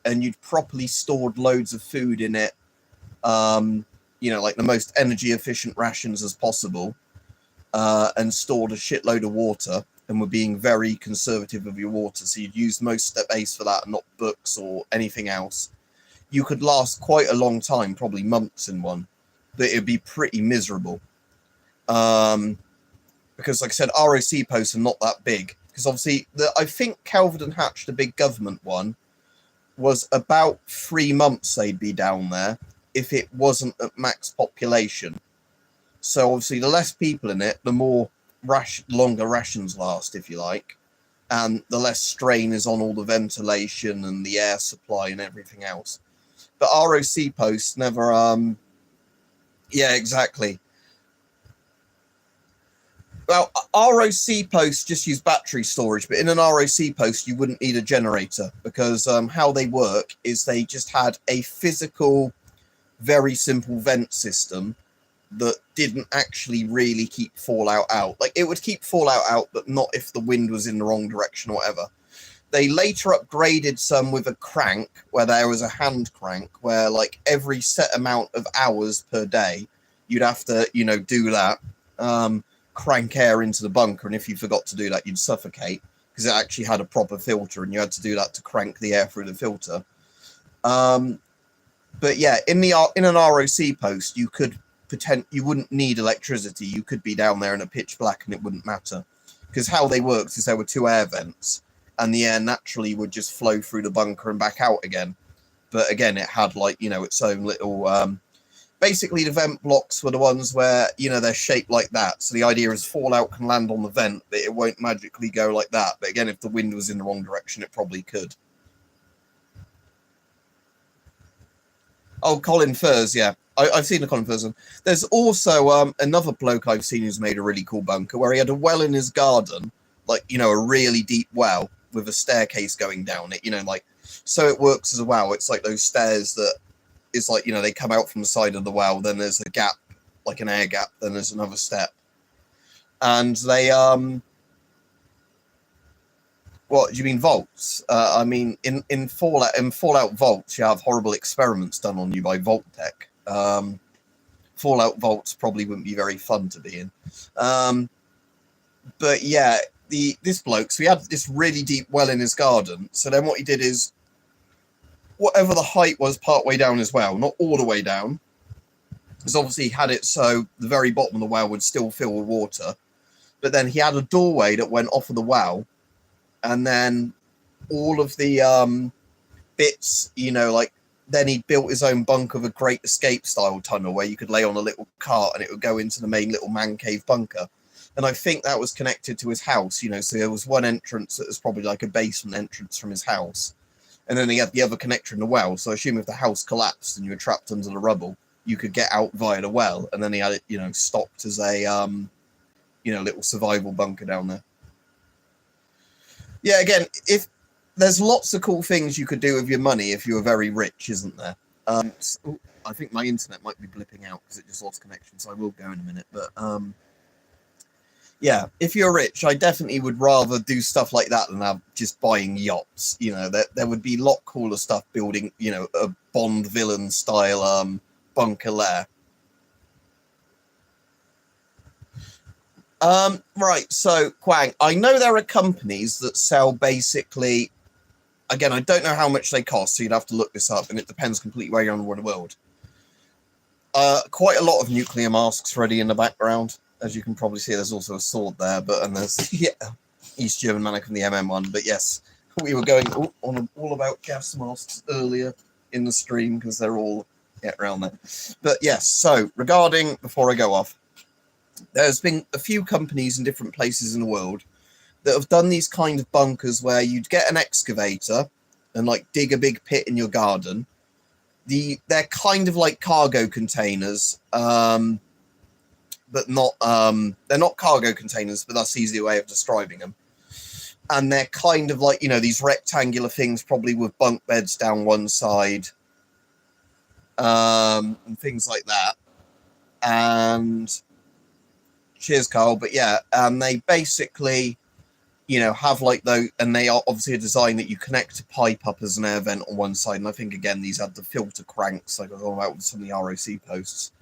and you'd properly stored loads of food in it, you know, like the most energy efficient rations as possible, and stored a shitload of water and were being very conservative of your water, so you'd use most step base for that, not books or anything else, you could last quite a long time, probably months in one, but it'd be pretty miserable. Because like I said, ROC posts are not that big. Because obviously, I think Calvert and Hatch, the big government one, was about 3 months they'd be down there if it wasn't at max population. So obviously, the less people in it, the more longer rations last, if you like, and the less strain is on all the ventilation and the air supply and everything else. But ROC posts never, yeah, exactly. Well, ROC posts just use battery storage, but in an ROC post, you wouldn't need a generator, because how they work is they just had a physical, very simple vent system that didn't actually really keep fallout out. Like, it would keep fallout out, but not if the wind was in the wrong direction or whatever. They later upgraded some with a crank, where there was a hand crank, where, like, every set amount of hours per day, you'd have to, you know, do that, crank air into the bunker, and if you forgot to do that, you'd suffocate, because it actually had a proper filter, and you had to do that to crank the air through the filter. But yeah, in an ROC post, you wouldn't need electricity. You could be down there in a pitch black and it wouldn't matter, because how they worked is there were 2 air vents, and the air naturally would just flow through the bunker and back out again. But again, it had, like, you know, its own little, basically the vent blocks were the ones where, you know, they're shaped like that. So the idea is fallout can land on the vent, but it won't magically go like that. But again, if the wind was in the wrong direction, it probably could. Oh, Colin Furs, yeah. I've seen the Colin Furs one. There's also another bloke I've seen who's made a really cool bunker, where he had a well in his garden, like, you know, a really deep well with a staircase going down it, you know, like, so it works as a well. It's like those stairs that is like, you know, they come out from the side of the well, then there's a gap, like an air gap, then there's another step. And they, what do you mean vaults? I mean, in Fallout vaults, you have horrible experiments done on you by Vault Tech. Fallout vaults probably wouldn't be very fun to be in. But yeah, this bloke, so he had this really deep well in his garden. So then what he did is, whatever the height was part way down as well, not all the way down, because obviously he had it so the very bottom of the well would still fill with water. But then he had a doorway that went off of the well, and then all of the bits, you know, like, then he built his own bunker of a Great Escape style tunnel where you could lay on a little cart and it would go into the main little man cave bunker. And I think that was connected to his house, you know, so there was one entrance that was probably like a basement entrance from his house. And then he had the other connector in the well. So I assume if the house collapsed and you were trapped under the rubble, you could get out via the well. And then he had it, you know, stocked as a, you know, little survival bunker down there. Yeah, again, if there's lots of cool things you could do with your money if you were very rich, isn't there? So, I think my internet might be blipping out because it just lost connection, so I will go in a minute. But yeah, if you're rich, I definitely would rather do stuff like that than have just buying yachts. You know, there would be a lot cooler stuff building, you know, a Bond villain style bunker lair. Right, so Quang, I know there are companies that sell basically again, I don't know how much they cost, so you'd have to look this up, and it depends completely where you're on the world. Quite a lot of nuclear masks ready in the background. As you can probably see, there's also a sword there, and there's, yeah, East German Manic from the MM1. But yes, we were going on all about gas masks earlier in the stream, because they're all around there. But yes, so regarding, before I go off, there's been a few companies in different places in the world that have done these kind of bunkers where you'd get an excavator and like dig a big pit in your garden. They're kind of like cargo containers, but not they're not cargo containers, but that's the easier way of describing them. And they're kind of like, you know, these rectangular things, probably with bunk beds down one side, and things like that. And cheers, Carl. But yeah, and they basically, you know, have like those, and they are obviously a design that you connect a pipe up as an air vent on one side. And I think, again, these had the filter cranks, like I was on about with some of the ROC posts.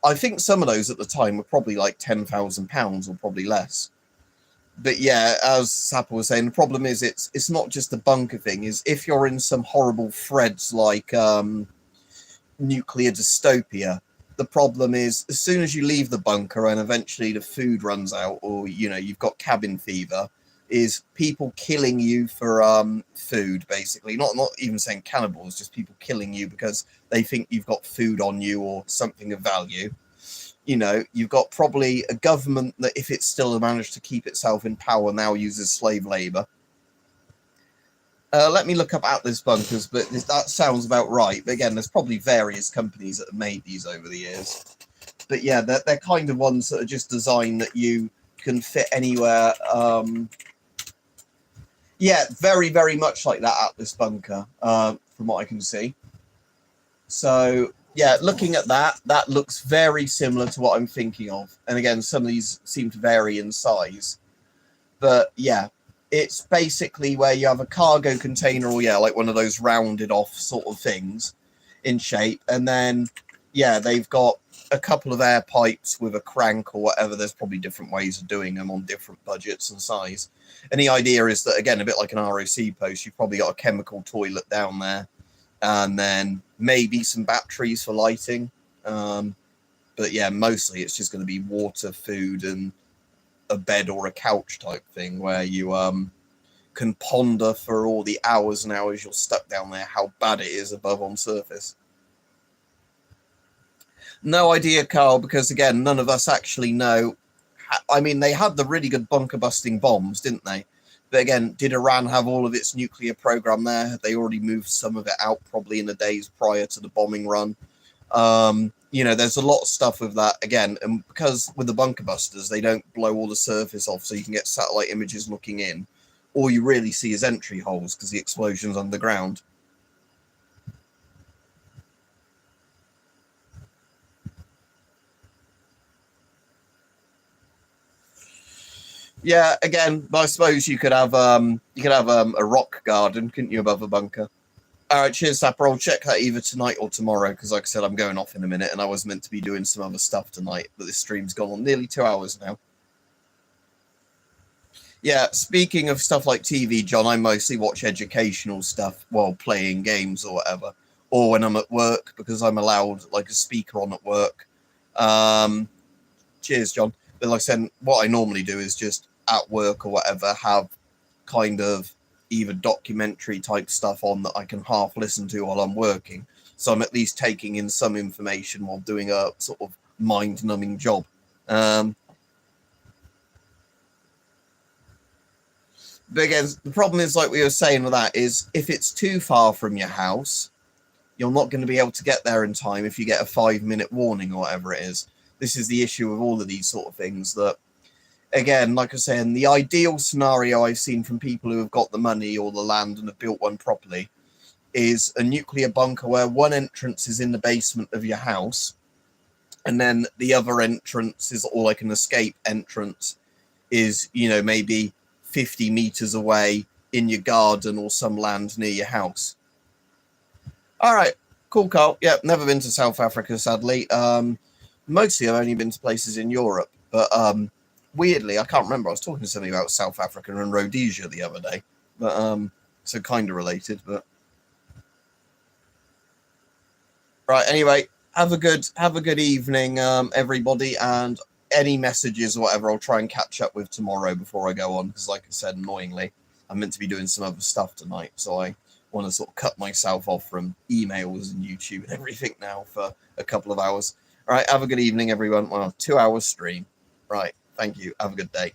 I think some of those at the time were probably like £10,000 or probably less. But yeah, as Sapper was saying, the problem is it's not just a bunker thing. Is if you're in some horrible threads like nuclear dystopia, the problem is as soon as you leave the bunker and eventually the food runs out, or, you know, you've got cabin fever, is people killing you for food, basically. Not even saying cannibals, just people killing you because they think you've got food on you or something of value. You know, you've got probably a government that, if it's still managed to keep itself in power, now uses slave labor. Let me look up Atlas bunkers, but that sounds about right. But again, there's probably various companies that have made these over the years. But yeah, they're kind of ones that are just designed that you can fit anywhere. Yeah, very, very much like that Atlas bunker, from what I can see. So yeah, looking at that looks very similar to what I'm thinking of. And again, some of these seem to vary in size. But yeah, it's basically where you have a cargo container, or yeah, like one of those rounded off sort of things in shape. And then, yeah, they've got a couple of air pipes with a crank or whatever. There's probably different ways of doing them on different budgets and size. And the idea is that, again, a bit like an ROC post, you've probably got a chemical toilet down there, and then maybe some batteries for lighting. But yeah, mostly it's just going to be water, food, and a bed or a couch type thing where you can ponder for all the hours and hours you're stuck down there how bad it is above on surface. No idea, Carl, because again, none of us actually know. I mean, they had the really good bunker busting bombs, didn't they? But again, did Iran have all of its nuclear program there? Had they already moved some of it out probably in the days prior to the bombing run? You know, there's a lot of stuff with that, again, and because with the bunker busters, they don't blow all the surface off so you can get satellite images looking in. All you really see is entry holes because the explosion's underground. Yeah, again, I suppose you could have a rock garden, couldn't you, above a bunker? All right, cheers, Sapper. I'll check that either tonight or tomorrow because, like I said, I'm going off in a minute, and I was meant to be doing some other stuff tonight, but this stream's gone on nearly 2 hours now. Yeah, speaking of stuff like TV, John, I mostly watch educational stuff while playing games or whatever, or when I'm at work because I'm allowed like a speaker on at work. Cheers, John. But like I said, what I normally do is just at work or whatever have kind of either documentary type stuff on that I can half listen to while I'm working. So I'm at least taking in some information while doing a sort of mind-numbing job. But again, the problem is, like we were saying with that, is if it's too far from your house, you're not going to be able to get there in time if you get a 5-minute warning or whatever it is. This is the issue with all of these sort of things that, again, like I said, the ideal scenario I've seen from people who have got the money or the land and have built one properly is a nuclear bunker where one entrance is in the basement of your house and then the other entrance is, or like an escape entrance is, you know, maybe 50 meters away in your garden or some land near your house. All right, cool, Carl. Yeah, never been to South Africa, sadly. Mostly I've only been to places in Europe, but weirdly, I can't remember. I was talking to somebody about South Africa and Rhodesia the other day, but so kind of related, but right. Anyway, have a good evening, everybody, and any messages or whatever, I'll try and catch up with tomorrow before I go on, because like I said, annoyingly, I'm meant to be doing some other stuff tonight, so I want to sort of cut myself off from emails and YouTube and everything now for a couple of hours. All right, have a good evening, everyone. Well, 2 hours stream. Right, thank you. Have a good day.